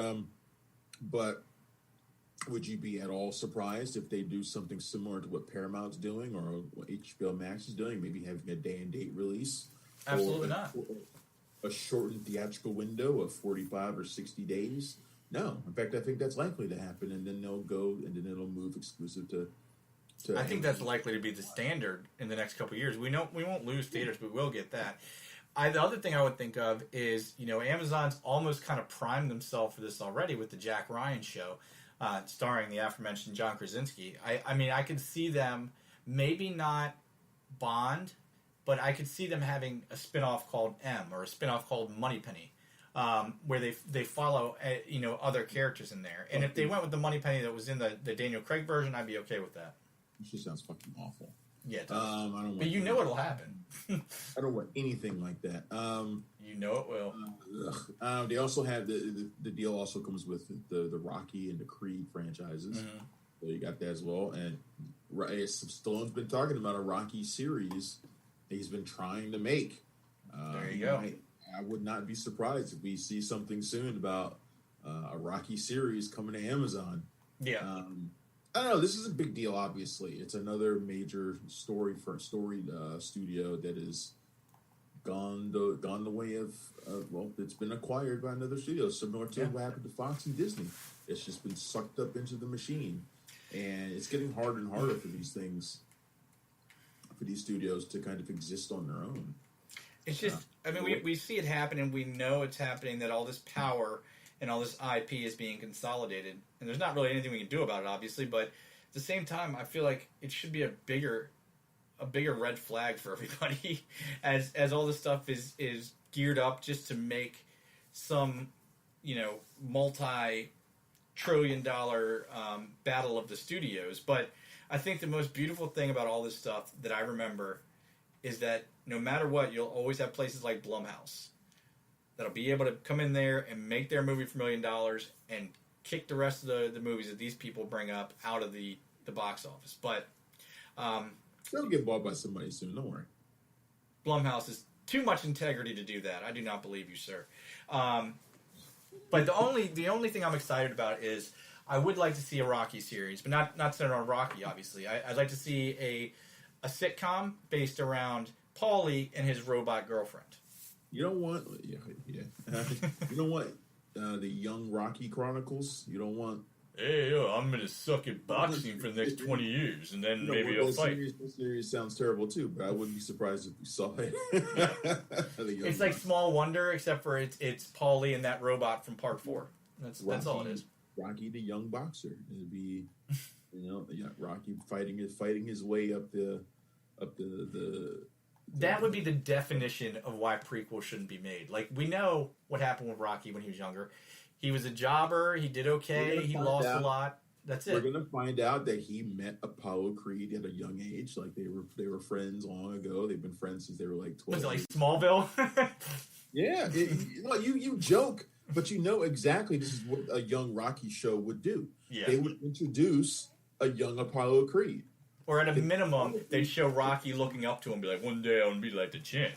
Speaker 2: would you be at all surprised if they do something similar to what Paramount's doing or what HBO Max is doing, maybe having a day-and-date release?
Speaker 1: Absolutely not.
Speaker 2: A shortened theatrical window of 45 or 60 days? No. In fact, I think that's likely to happen, and then it'll move exclusive to
Speaker 1: I think that's likely to be the standard in the next couple of years. We won't lose theaters, but we'll get that. The other thing I would think of is, Amazon's almost kind of primed themselves for this already with the Jack Ryan show, starring the aforementioned John Krasinski. I mean, I could see them, maybe not Bond, but I could see them having a spinoff called M or a spinoff called Moneypenny, where they follow other characters in there. And if they went with the Moneypenny that was in the Daniel Craig version, I'd be okay with that.
Speaker 2: It just sounds fucking awful.
Speaker 1: Yeah, it does.
Speaker 2: I don't want
Speaker 1: but it'll happen.
Speaker 2: I don't want anything like that.
Speaker 1: It will.
Speaker 2: They also have the deal also comes with the Rocky and the Creed franchises.
Speaker 1: Mm-hmm.
Speaker 2: So you got that as well. And Stallone's been talking about a Rocky series he's been trying to make.
Speaker 1: There you go.
Speaker 2: I would not be surprised if we see something soon about a Rocky series coming to Amazon.
Speaker 1: Yeah.
Speaker 2: I don't know. This is a big deal. Obviously, it's another major storied studio that is gone the way of it's been acquired by another studio, similar to what happened to Fox and Disney. It's just been sucked up into the machine, and it's getting harder and harder for these things, for these studios to kind of exist on their own.
Speaker 1: It's just, we see it happen, and we know it's happening, that all this power and all this IP is being consolidated, and there's not really anything we can do about it, obviously, but at the same time, I feel like it should be a bigger red flag for everybody as all this stuff is geared up just to make some, multi-trillion-dollar battle of the studios. But I think the most beautiful thing about all this stuff that I remember is that no matter what, you'll always have places like Blumhouse that'll be able to come in there and make their movie for $1 million and kick the rest of the movies that these people bring up out of the box office. But
Speaker 2: they'll get bought by somebody soon. Don't worry.
Speaker 1: Blumhouse is too much integrity to do that. I do not believe you, sir. But the only thing I'm excited about is I would like to see a Rocky series, but not centered on Rocky, obviously. I'd like to see a sitcom based around Paulie and his robot girlfriend.
Speaker 2: You don't want, you don't want the Young Rocky Chronicles. You don't want.
Speaker 1: Hey, I'm gonna suck at boxing for the next 20 years, and then maybe I'll fight.
Speaker 2: This series sounds terrible too, but I wouldn't be surprised if we saw it.
Speaker 1: It's like Small Wonder, except for it's Paulie and that robot from Part 4. That's all it is.
Speaker 2: Rocky the young boxer. It'd be, Rocky fighting his way up the.
Speaker 1: That would be the definition of why prequels shouldn't be made. Like, we know what happened with Rocky when he was younger. He was a jobber. He did okay. He lost a lot. That's it.
Speaker 2: We're gonna find out that he met Apollo Creed at a young age. Like they were friends long ago. They've been friends since they were like 12.
Speaker 1: Was it like Smallville?
Speaker 2: Yeah. You joke, but you know exactly this is what a young Rocky show would do. Yeah. They would introduce a young Apollo Creed.
Speaker 1: Or at a minimum, they'd show Rocky looking up to him and be like, one day I'll be like the champ,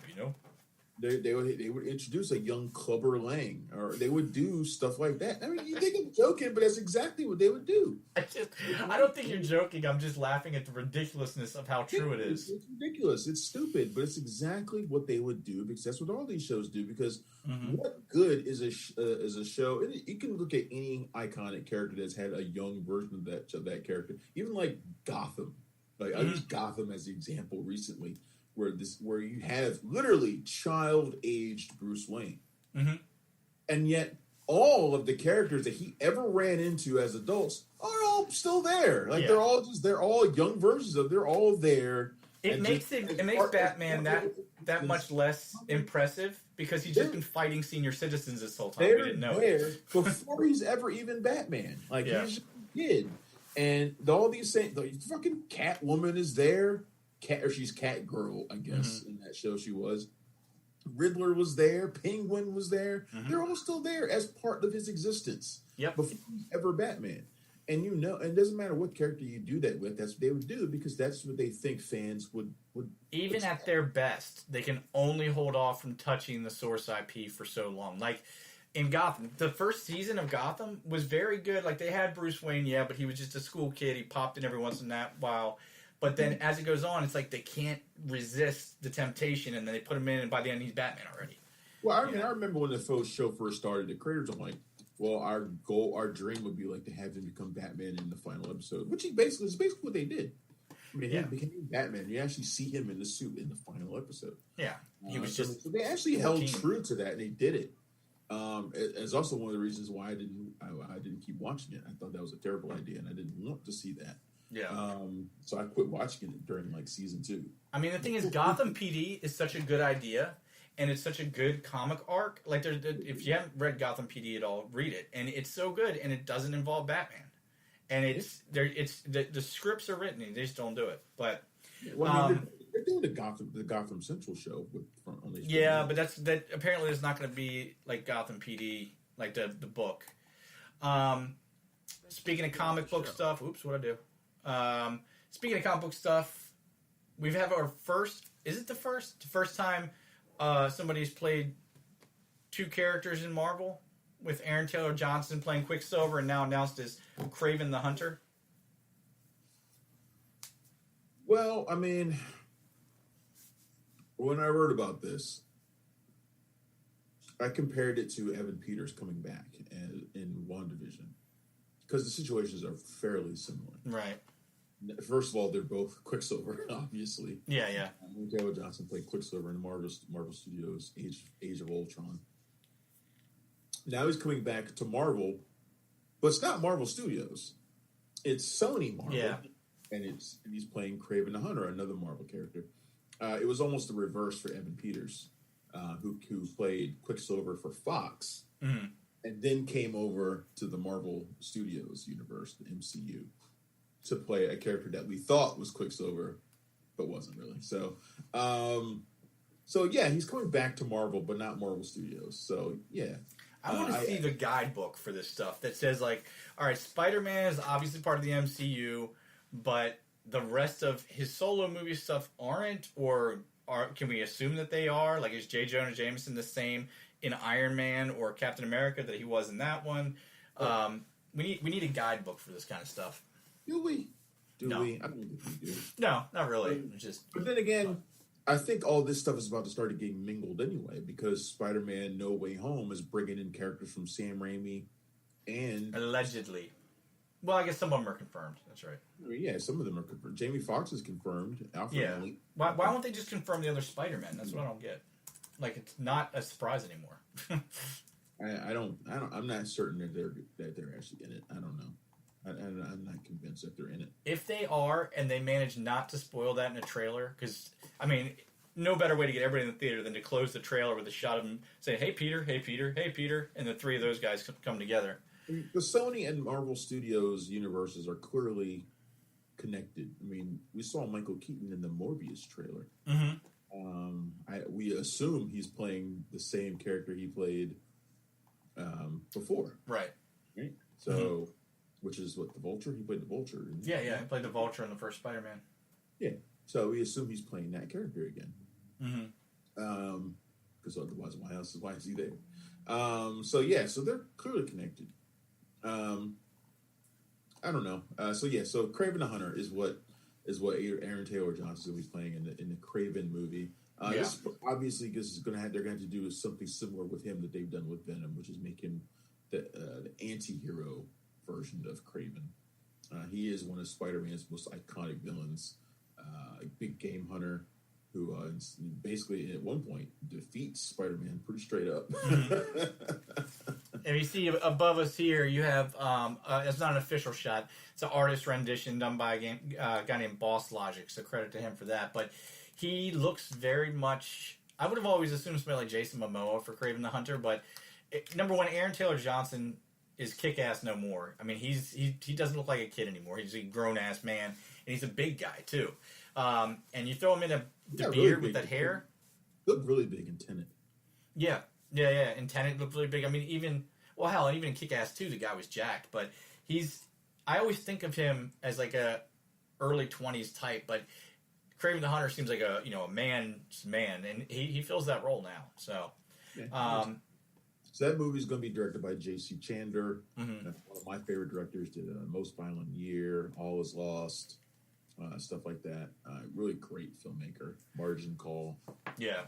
Speaker 2: They would introduce a young Clubber Lang, or they would do stuff like that. I mean, you think I'm joking, but that's exactly what they would do.
Speaker 1: I don't think you're joking. I'm just laughing at the ridiculousness of how true it is.
Speaker 2: It's ridiculous. It's stupid, but it's exactly what they would do because that's what all these shows do. Because what good is a show? And you can look at any iconic character that's had a young version of that character, even like Gotham. Like I used Gotham as the example recently. Where you have literally child-aged Bruce Wayne. And yet all of the characters that he ever ran into as adults are all all still there. Like they're all young versions of. They're all there.
Speaker 1: It makes Batman that much less impressive because he's just been fighting senior citizens this whole time. We didn't know it
Speaker 2: before he's ever even Batman. Like he's just a kid, and all these things. The fucking Catwoman is there. She's Catgirl, I guess. In that show, she was. Riddler was there. Penguin was there. They're all still there as part of his existence.
Speaker 1: Yep.
Speaker 2: Before he's ever Batman. And and it doesn't matter what character you do that with, that's what they would do because that's what they think fans would
Speaker 1: even expect. At their best, they can only hold off from touching the source IP for so long. Like in Gotham, the first season of Gotham was very good. Like they had Bruce Wayne, but he was just a school kid. He popped in every once in a while. But then as it goes on, it's like they can't resist the temptation, and then they put him in, and by the end, he's Batman already.
Speaker 2: Well, I remember when the show first started, the creators were like, well, our dream would be like to have him become Batman in the final episode, which is basically what they did. I mean, he became Batman. You actually see him in the suit in the final episode.
Speaker 1: Yeah, he was
Speaker 2: so they actually 14. Held true to that, and they did it. It's also one of the reasons why I didn't keep watching it. I thought that was a terrible idea, and I didn't want to see that.
Speaker 1: Yeah.
Speaker 2: So I quit watching it during like season 2.
Speaker 1: I mean, the thing is, Gotham PD is such a good idea, and it's such a good comic arc. Like, if you haven't read Gotham PD at all, read it, and it's so good, and it doesn't involve Batman. And the scripts are written, and they just don't do it. But
Speaker 2: they're doing the Gotham Central show on these.
Speaker 1: Yeah, but that apparently is not going to be like Gotham PD, like the book. Speaking of comic book stuff, oops, what'd I do? Speaking of comic book stuff, we've had our first. Is it the first? The first time somebody's played 2 characters in Marvel, with Aaron Taylor Johnson playing Quicksilver and now announced as Kraven the Hunter.
Speaker 2: Well, I mean, when I heard about this, I compared it to Evan Peters coming back in WandaVision because the situations are fairly similar.
Speaker 1: Right.
Speaker 2: First of all, they're both Quicksilver, obviously.
Speaker 1: Yeah.
Speaker 2: Taylor Johnson played Quicksilver in Marvel Studios' Age of Ultron. Now he's coming back to Marvel, but it's not Marvel Studios. It's Sony Marvel.
Speaker 1: Yeah.
Speaker 2: And he's playing Kraven the Hunter, another Marvel character. It was almost the reverse for Evan Peters, who played Quicksilver for Fox, and then came over to the Marvel Studios universe, the MCU, to play a character that we thought was Quicksilver, but wasn't really. So yeah, he's coming back to Marvel, but not Marvel Studios. So yeah.
Speaker 1: I want to see the guidebook for this stuff that says, like, all right, Spider-Man is obviously part of the MCU, but the rest of his solo movie stuff aren't, or can we assume that they are? Like, is J. Jonah Jameson the same in Iron Man or Captain America that he was in that one? We need a guidebook for this kind of stuff.
Speaker 2: Do we?
Speaker 1: No.
Speaker 2: I don't think we do.
Speaker 1: No, not really.
Speaker 2: But then again, I think all this stuff is about to start getting mingled anyway, because Spider-Man No Way Home is bringing in characters from Sam Raimi and...
Speaker 1: Allegedly. Well, I guess some of them are confirmed. That's right.
Speaker 2: I mean, yeah, some of them are confirmed. Jamie Foxx is confirmed. Alfred Molina.
Speaker 1: Why won't they just confirm the other Spider-Man? That's what I don't get. Like, it's not a surprise anymore.
Speaker 2: I'm not certain that they're actually in it. I don't know. I'm not convinced that they're in it.
Speaker 1: If they are, and they manage not to spoil that in a trailer, because, I mean, no better way to get everybody in the theater than to close the trailer with a shot of them saying, hey, Peter, hey, Peter, hey, Peter, and the 3 of those guys come together.
Speaker 2: The Sony and Marvel Studios universes are clearly connected. I mean, we saw Michael Keaton in the Morbius trailer. We assume he's playing the same character he played before.
Speaker 1: Right.
Speaker 2: So... Which is what, the Vulture? He played the Vulture.
Speaker 1: Yeah, he played the Vulture in the first Spider-Man.
Speaker 2: Yeah, so we assume he's playing that character again. Because otherwise, why is he there? So they're clearly connected. I don't know. So Kraven the Hunter is what Aaron Taylor Johnson is playing in the Kraven movie. This obviously because they're going to have to do something similar with him that they've done with Venom, which is make him the anti-hero version of Kraven. He is one of Spider-Man's most iconic villains, a big game hunter who basically at one point defeats Spider-Man pretty straight up.
Speaker 1: And you see above us here, you have it's not an official shot. It's an artist rendition done by a guy named Boss Logic. So credit to him for that. But he looks very much. I would have always assumed somebody like Jason Momoa for Kraven the Hunter. But number one, Aaron Taylor Johnson is kick-ass no more. I mean, he doesn't look like a kid anymore. He's a grown-ass man, and he's a big guy too. And you throw him in the beard with that hair.
Speaker 2: Looked really big in Tenet.
Speaker 1: Yeah. And Tenet looked really big. I mean, even in Kick-Ass 2, the guy was jacked. But I always think of him as like a early 20s type. But Kraven the Hunter seems like a man's man, and he fills that role now. So,
Speaker 2: so that movie's going to be directed by J.C. Chandler.
Speaker 1: Mm-hmm.
Speaker 2: One of my favorite directors. Did Most Violent Year, All Is Lost, stuff like that. Really great filmmaker. Margin Call.
Speaker 1: Yeah.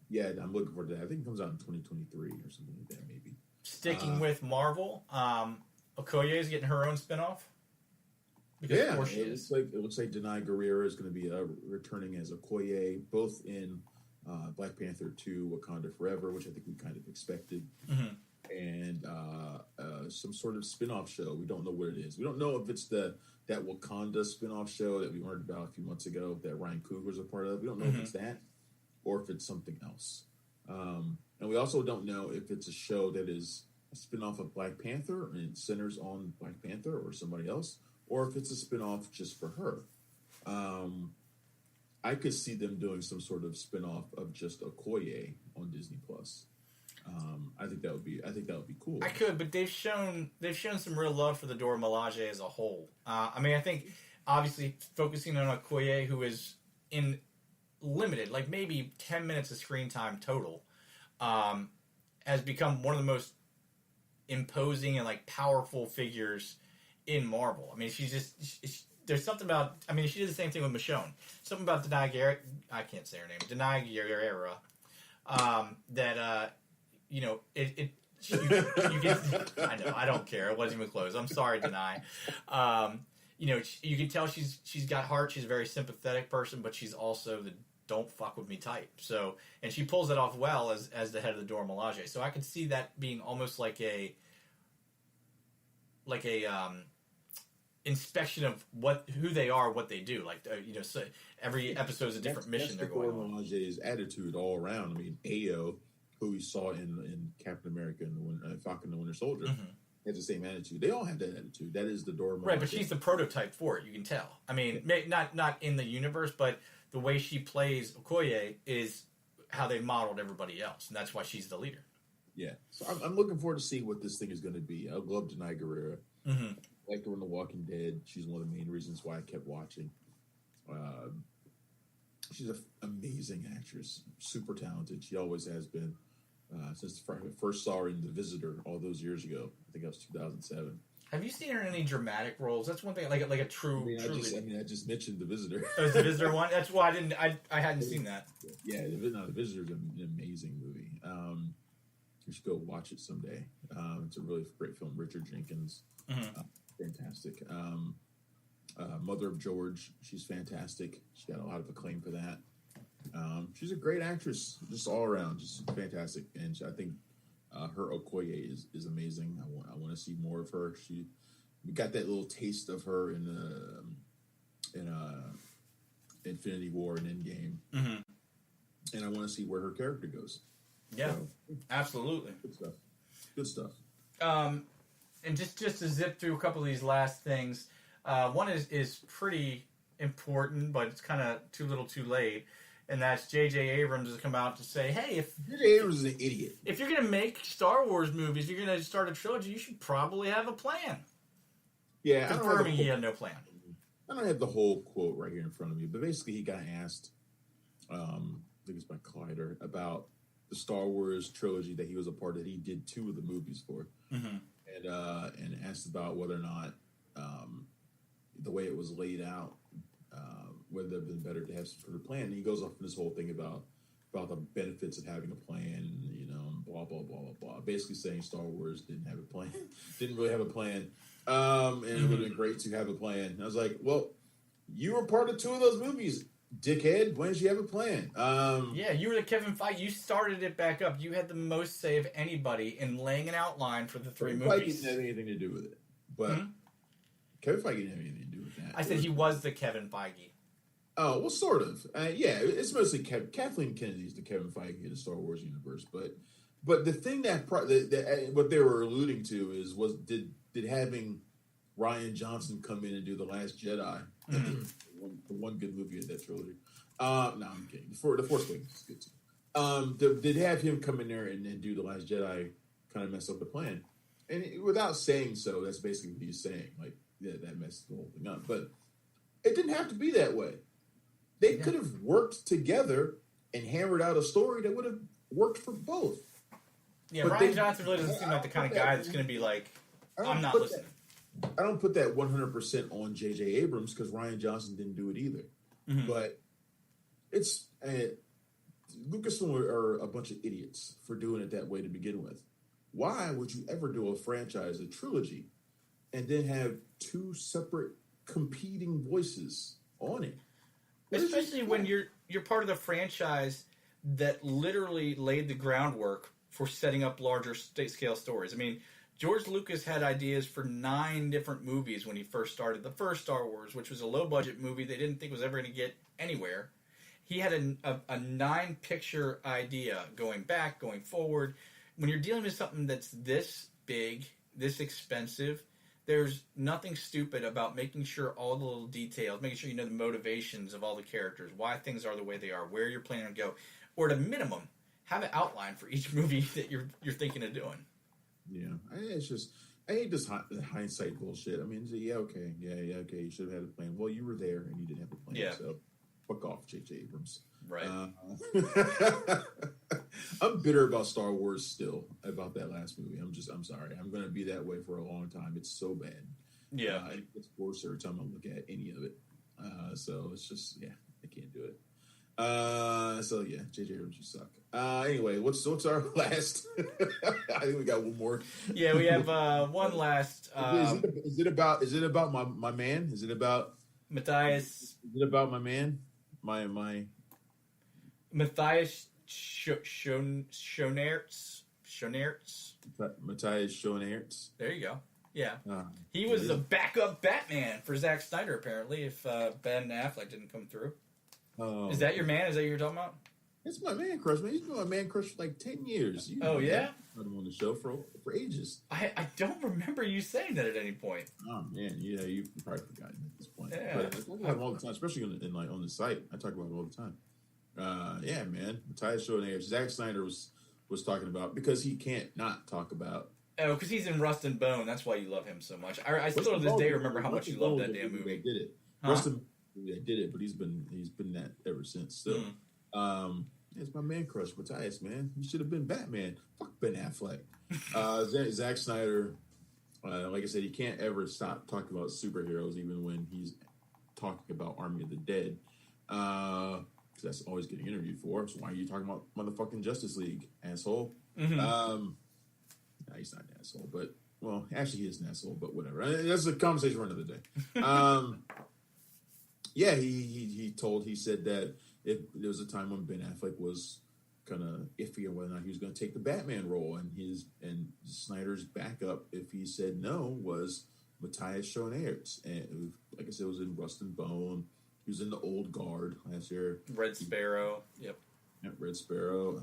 Speaker 2: Yeah, I'm looking forward to that. I think it comes out in 2023 or something like that, maybe.
Speaker 1: Sticking with Marvel, Okoye is getting her own spinoff.
Speaker 2: Because of course she is. It looks like Denai Guerrero is going to be returning as Okoye, both in Black Panther 2, Wakanda Forever, which I think we kind of expected, and some sort of spinoff show. We don't know what it is. We don't know if it's that Wakanda spinoff show that we learned about a few months ago that Ryan Coogler's a part of. We don't know if it's that, or if it's something else. And we also don't know if it's a show that is a spinoff of Black Panther and it centers on Black Panther or somebody else, or if it's a spinoff just for her. I could see them doing some sort of spinoff of just Okoye on Disney Plus. I think that would be cool.
Speaker 1: I could, but they've shown some real love for the Dora Milaje as a whole. I mean, I think obviously focusing on Okoye, who is in limited, like maybe 10 minutes of screen time total, has become one of the most imposing and like powerful figures in Marvel. I mean, there's something about. I mean, she did the same thing with Michonne. Something about Denai Guerrero. I can't say her name. Denai Guerrero. That you get. I know. I don't care. It wasn't even close. I'm sorry, Denai. You can tell she's got heart. She's a very sympathetic person, but she's also the don't fuck with me type. So, and she pulls it off well as the head of the Dora Milaje. So I can see that being almost like a inspection of who they are, what they do. Like so every episode is a different mission they're going on.
Speaker 2: Milaje's attitude all around. I mean, Ayo, who we saw in Captain America and Falcon and the Winter Soldier, has the same attitude. They all have that attitude. That is the Dora Milaje.
Speaker 1: Right, but she's the prototype for it. You can tell. I mean, not in the universe, but the way she plays Okoye is how they modeled everybody else, and that's why she's the leader.
Speaker 2: Yeah, so I'm looking forward to see what this thing is going to be. I love Denai Guerrero. I like her in The Walking Dead. She's one of the main reasons why I kept watching. She's an amazing actress, super talented. She always has been since I first saw her in The Visitor all those years ago. I think that was 2007.
Speaker 1: Have you seen her in any dramatic roles? That's one thing, like a true.
Speaker 2: I just mentioned The Visitor.
Speaker 1: Oh, it's The Visitor one. That's why I hadn't seen that.
Speaker 2: Yeah, The Visitor is an amazing movie. You should go watch it someday. It's a really great film. Richard Jenkins, fantastic. Mother of George, she's fantastic. She got a lot of acclaim for that. She's a great actress, just all around, just fantastic. And I think her Okoye is amazing. I want to see more of her. We got that little taste of her in Infinity War and Endgame, and I want to see where her character goes.
Speaker 1: Yeah, so, absolutely.
Speaker 2: Good stuff.
Speaker 1: And just to zip through a couple of these last things, one is pretty important, but it's kind of too little too late. And that's J.J. Abrams has come out to say, hey, if
Speaker 2: J.J. Abrams is an idiot.
Speaker 1: If you're going to make Star Wars movies, if you're going to start a trilogy, you should probably have a plan.
Speaker 2: Yeah,
Speaker 1: confirming he had no plan.
Speaker 2: I don't have the whole quote right here in front of me, but basically he got asked, I think it's by Collider, about the Star Wars trilogy that he was a part of. He did 2 of the movies for, and asked about whether or not the way it was laid out, whether it would have been better to have some sort of plan. And he goes off in this whole thing about the benefits of having a plan, and blah, blah, blah, blah, blah. Basically saying Star Wars didn't have a plan, didn't really have a plan, and it would have been great to have a plan. And I was like, well, you were part of 2 of those movies. Dickhead, when did you have a plan?
Speaker 1: Yeah, you were the Kevin Feige. You started it back up. You had the most say of anybody in laying an outline for the three
Speaker 2: Kevin
Speaker 1: movies.
Speaker 2: Feige didn't have anything to do with it, but Kevin Feige didn't have anything to do with that.
Speaker 1: I said he was the Kevin Feige.
Speaker 2: Oh, well, sort of. Yeah, it's mostly Kathleen Kennedy's the Kevin Feige of the Star Wars universe, but the thing that what they were alluding to did having Rian Johnson come in and do The Last Jedi, the one good movie of that trilogy. No, I'm kidding. The Force Awakens is good too. Did have him come in there and do The Last Jedi kind of mess up the plan? And without saying so, that's basically what he's saying. Like, yeah, that messed the whole thing up. But it didn't have to be that way. They could have worked together and hammered out a story that would have worked for both.
Speaker 1: Yeah, but Rian Johnson really doesn't seem like the kind of guy that's going to be like, I'm not listening.
Speaker 2: I don't put that 100% on J.J. Abrams because Rian Johnson didn't do it either. Mm-hmm. But it's Lucasfilm are a bunch of idiots for doing it that way to begin with. Why would you ever do a franchise, a trilogy, and then have two separate competing voices on it?
Speaker 1: Especially when you're part of the franchise that literally laid the groundwork for setting up larger scale stories. I mean, George Lucas had ideas for 9 different movies when he first started the first Star Wars, which was a low-budget movie they didn't think was ever going to get anywhere. He had a 9-picture idea going back, going forward. When you're dealing with something that's this big, this expensive, there's nothing stupid about making sure all the little details, making sure you know the motivations of all the characters, why things are the way they are, where you're planning to go, or at a minimum, have an outline for each movie that you're thinking of doing.
Speaker 2: Yeah, I hate this hindsight bullshit. I mean, okay, you should have had a plan. Well, you were there and you didn't have a plan, so fuck off, J.J. Abrams.
Speaker 1: Right.
Speaker 2: I'm bitter about Star Wars still, about that last movie. I'm sorry. I'm going to be that way for a long time. It's so bad.
Speaker 1: Yeah.
Speaker 2: It gets worse every time I look at any of it. So it's just, I can't do it. So yeah, J.J. Abrams, you suck. Anyway, what's our last? I think we got one more.
Speaker 1: Yeah, we have one last.
Speaker 2: Is it about my man? Is it about
Speaker 1: Matthias?
Speaker 2: Is it about my man? My
Speaker 1: Matthias Schoenaerts.
Speaker 2: Matthias Schoenaerts.
Speaker 1: There you go. Yeah. He was the backup Batman for Zack Snyder, apparently, if Ben Affleck didn't come through. Is that your man? Is that what you're talking about?
Speaker 2: It's my man crush, man. He's been my man crush for like 10 years.
Speaker 1: Yeah?
Speaker 2: I've had him on the show for ages.
Speaker 1: I don't remember you saying that at any point.
Speaker 2: Oh, man. Yeah, you've probably forgotten at this point.
Speaker 1: Yeah.
Speaker 2: But I talk about him all the time, especially on the site. I talk about it all the time. Yeah, man. Matthias Schoenaerts. Zack Snyder was talking about, because he can't not talk about.
Speaker 1: Oh, because he's in Rust and Bone. That's why you love him so much. I still to this day remember how much you love that damn movie.
Speaker 2: Did it?
Speaker 1: Huh?
Speaker 2: Rust and Bone did it, but he's been that ever since. So, it's my man crush, Matthias, man. You should have been Batman. Fuck Ben Affleck. Zack Snyder, like I said, he can't ever stop talking about superheroes, even when he's talking about Army of the Dead. Because that's always getting interviewed for. So why are you talking about motherfucking Justice League, asshole? Mm-hmm. No, he's not an asshole, but, well, actually he is an asshole, but whatever. That's a conversation for another day. Yeah, he said that if there was a time when Ben Affleck was kind of iffy on whether or not he was going to take the Batman role, and Snyder's backup, if he said no, was Matthias Schoenaerts, and like I said, was in Rust and Bone. He was in The Old Guard last year.
Speaker 1: Red Sparrow. Yep.
Speaker 2: Yeah, Red Sparrow.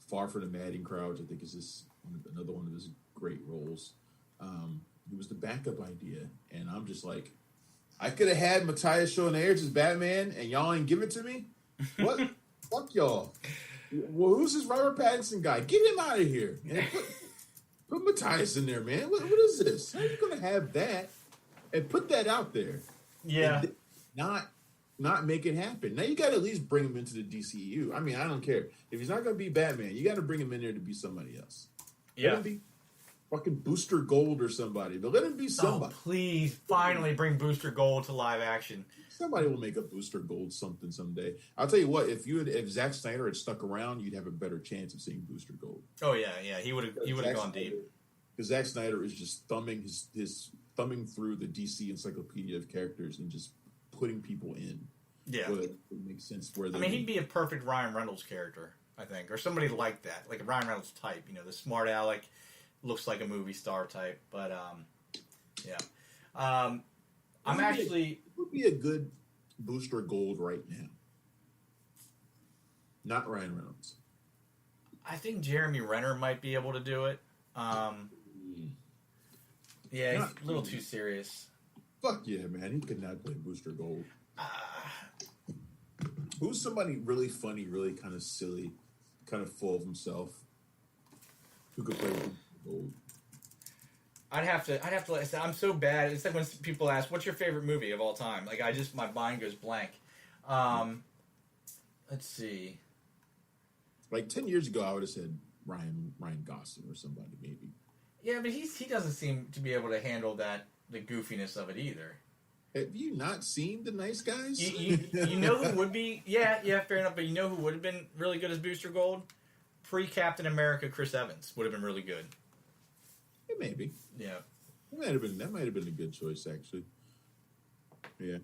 Speaker 2: Far from the Madding Crowd, which I think is another one of his great roles. He was the backup idea, and I'm just like, I could have had Matthias Schoenaerts as Batman, and y'all ain't give it to me? What? Fuck y'all. Well, who's this Robert Pattinson guy? Get him out of here. And put Matthias in there, man. What is this? How are you going to have that and put that out there?
Speaker 1: Yeah.
Speaker 2: Not make it happen. Now you got to at least bring him into the DCEU. I mean, I don't care. If he's not going to be Batman, you got to bring him in there to be somebody else.
Speaker 1: Yeah.
Speaker 2: Let him be fucking Booster Gold or somebody, but let him be somebody.
Speaker 1: Oh, please, finally bring Booster Gold to live action.
Speaker 2: Somebody will make a Booster Gold something someday. I'll tell you what, if Zack Snyder had stuck around, you'd have a better chance of seeing Booster Gold.
Speaker 1: Oh yeah, he would have gone deep.
Speaker 2: Because Zack Snyder is just thumbing through the DC encyclopedia of characters and just putting people in.
Speaker 1: Yeah.
Speaker 2: Well, it makes sense where
Speaker 1: I mean, he'd be a perfect Ryan Reynolds character, I think, or somebody like that, like a Ryan Reynolds type. You know, the smart aleck, looks like a movie star type. But yeah, I'm actually.
Speaker 2: It would be a good Booster Gold right now. Not Ryan Reynolds.
Speaker 1: I think Jeremy Renner might be able to do it. Yeah, he's a little too serious.
Speaker 2: Fuck yeah, man. He could not play Booster Gold. Who's somebody really funny, really kind of silly, kind of full of himself, who could play Booster Gold?
Speaker 1: I'd have to. I'm so bad. It's like when people ask, "What's your favorite movie of all time?" Like my mind goes blank. Let's see.
Speaker 2: Like 10 years ago, I would have said Ryan Gosling or somebody maybe.
Speaker 1: Yeah, but he doesn't seem to be able to handle the goofiness of it either.
Speaker 2: Have you not seen The Nice Guys?
Speaker 1: You know who would be? Yeah, fair enough. But you know who would have been really good as Booster Gold? Pre-Captain America, Chris Evans would have been really good.
Speaker 2: Yeah, maybe.
Speaker 1: Yeah,
Speaker 2: that might have been a good choice actually. Yeah.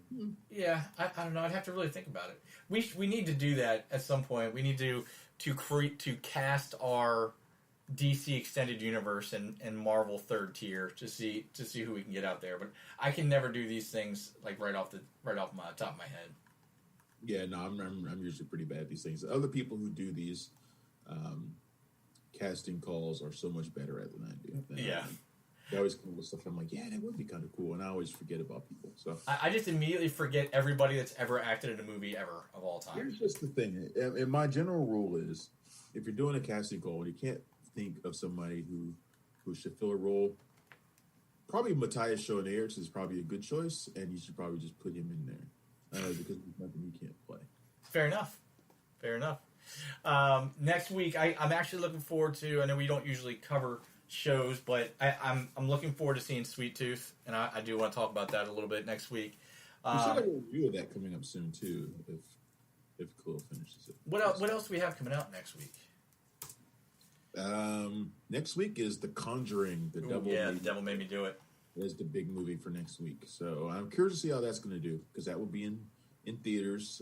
Speaker 1: Yeah, I don't know. I'd have to really think about it. We need to do that at some point. We need to cast our DC extended universe and Marvel third tier to see who we can get out there. But I can never do these things like right off my top of my head.
Speaker 2: Yeah, no, I'm usually pretty bad at these things. Other people who do these casting calls are so much better at than I do.
Speaker 1: Yeah.
Speaker 2: They always come up with stuff. I'm like, yeah, that would be kind of cool, and I always forget about people. So
Speaker 1: I just immediately forget everybody that's ever acted in a movie ever of all time.
Speaker 2: Here's just the thing. And my general rule is, if you're doing a casting call, you can't think of somebody who should fill a role. Probably Matthias Schoenaerts is probably a good choice, and you should probably just put him in there because there's nothing he can't play.
Speaker 1: Fair enough. Next week, I'm actually looking forward to. I know we don't usually cover shows, but I'm looking forward to seeing Sweet Tooth, and I do want to talk about that a little bit next week.
Speaker 2: We should have a review of that coming up soon too, if Khalil finishes it.
Speaker 1: What else do we have coming out next week?
Speaker 2: Next week is The Conjuring. The
Speaker 1: Devil Made Me Do It.
Speaker 2: Is the big movie for next week. So I'm curious to see how that's going to do, because that will be in theaters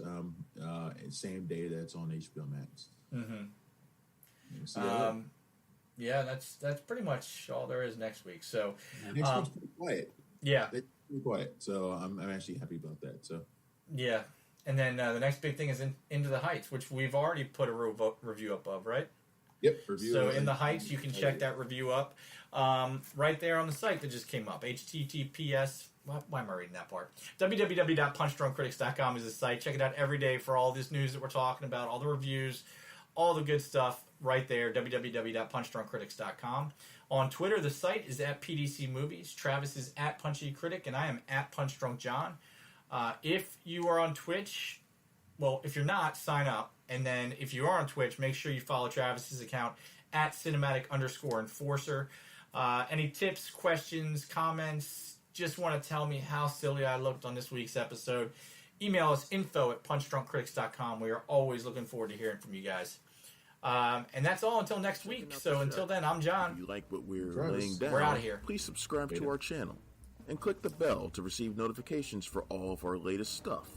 Speaker 2: same day that's on HBO Max.
Speaker 1: Mm-hmm. Yeah, that's pretty much all there is next week. So
Speaker 2: next week's pretty quiet.
Speaker 1: Yeah,
Speaker 2: it's pretty quiet. So I'm actually happy about that. So
Speaker 1: yeah, and then the next big thing is Into the Heights, which we've already put a review up of, right?
Speaker 2: Yep. Review.
Speaker 1: So In the Heights, you can check that review up right there on the site that just came up. HTTPS. Why am I reading that part? www.punchdrunkcritics.com is the site. Check it out every day for all this news that we're talking about, all the reviews, all the good stuff right there. www.punchdrunkcritics.com. On Twitter, the site is at PDC Movies. Travis is at Punchy Critic, and I am at PunchDrunkJohn. If you are on Twitch, well, if you're not, sign up. And then if you are on Twitch, make sure you follow Travis's account at cinematic_enforcer. Any tips, questions, comments, just want to tell me how silly I looked on this week's episode, email us info@punchdrunkcritics.com. We are always looking forward to hearing from you guys. And that's all until next week. So until then, I'm John.
Speaker 3: If you like what we're laying down,
Speaker 1: we're out of here.
Speaker 3: Please subscribe to our channel and click the bell to receive notifications for all of our latest stuff.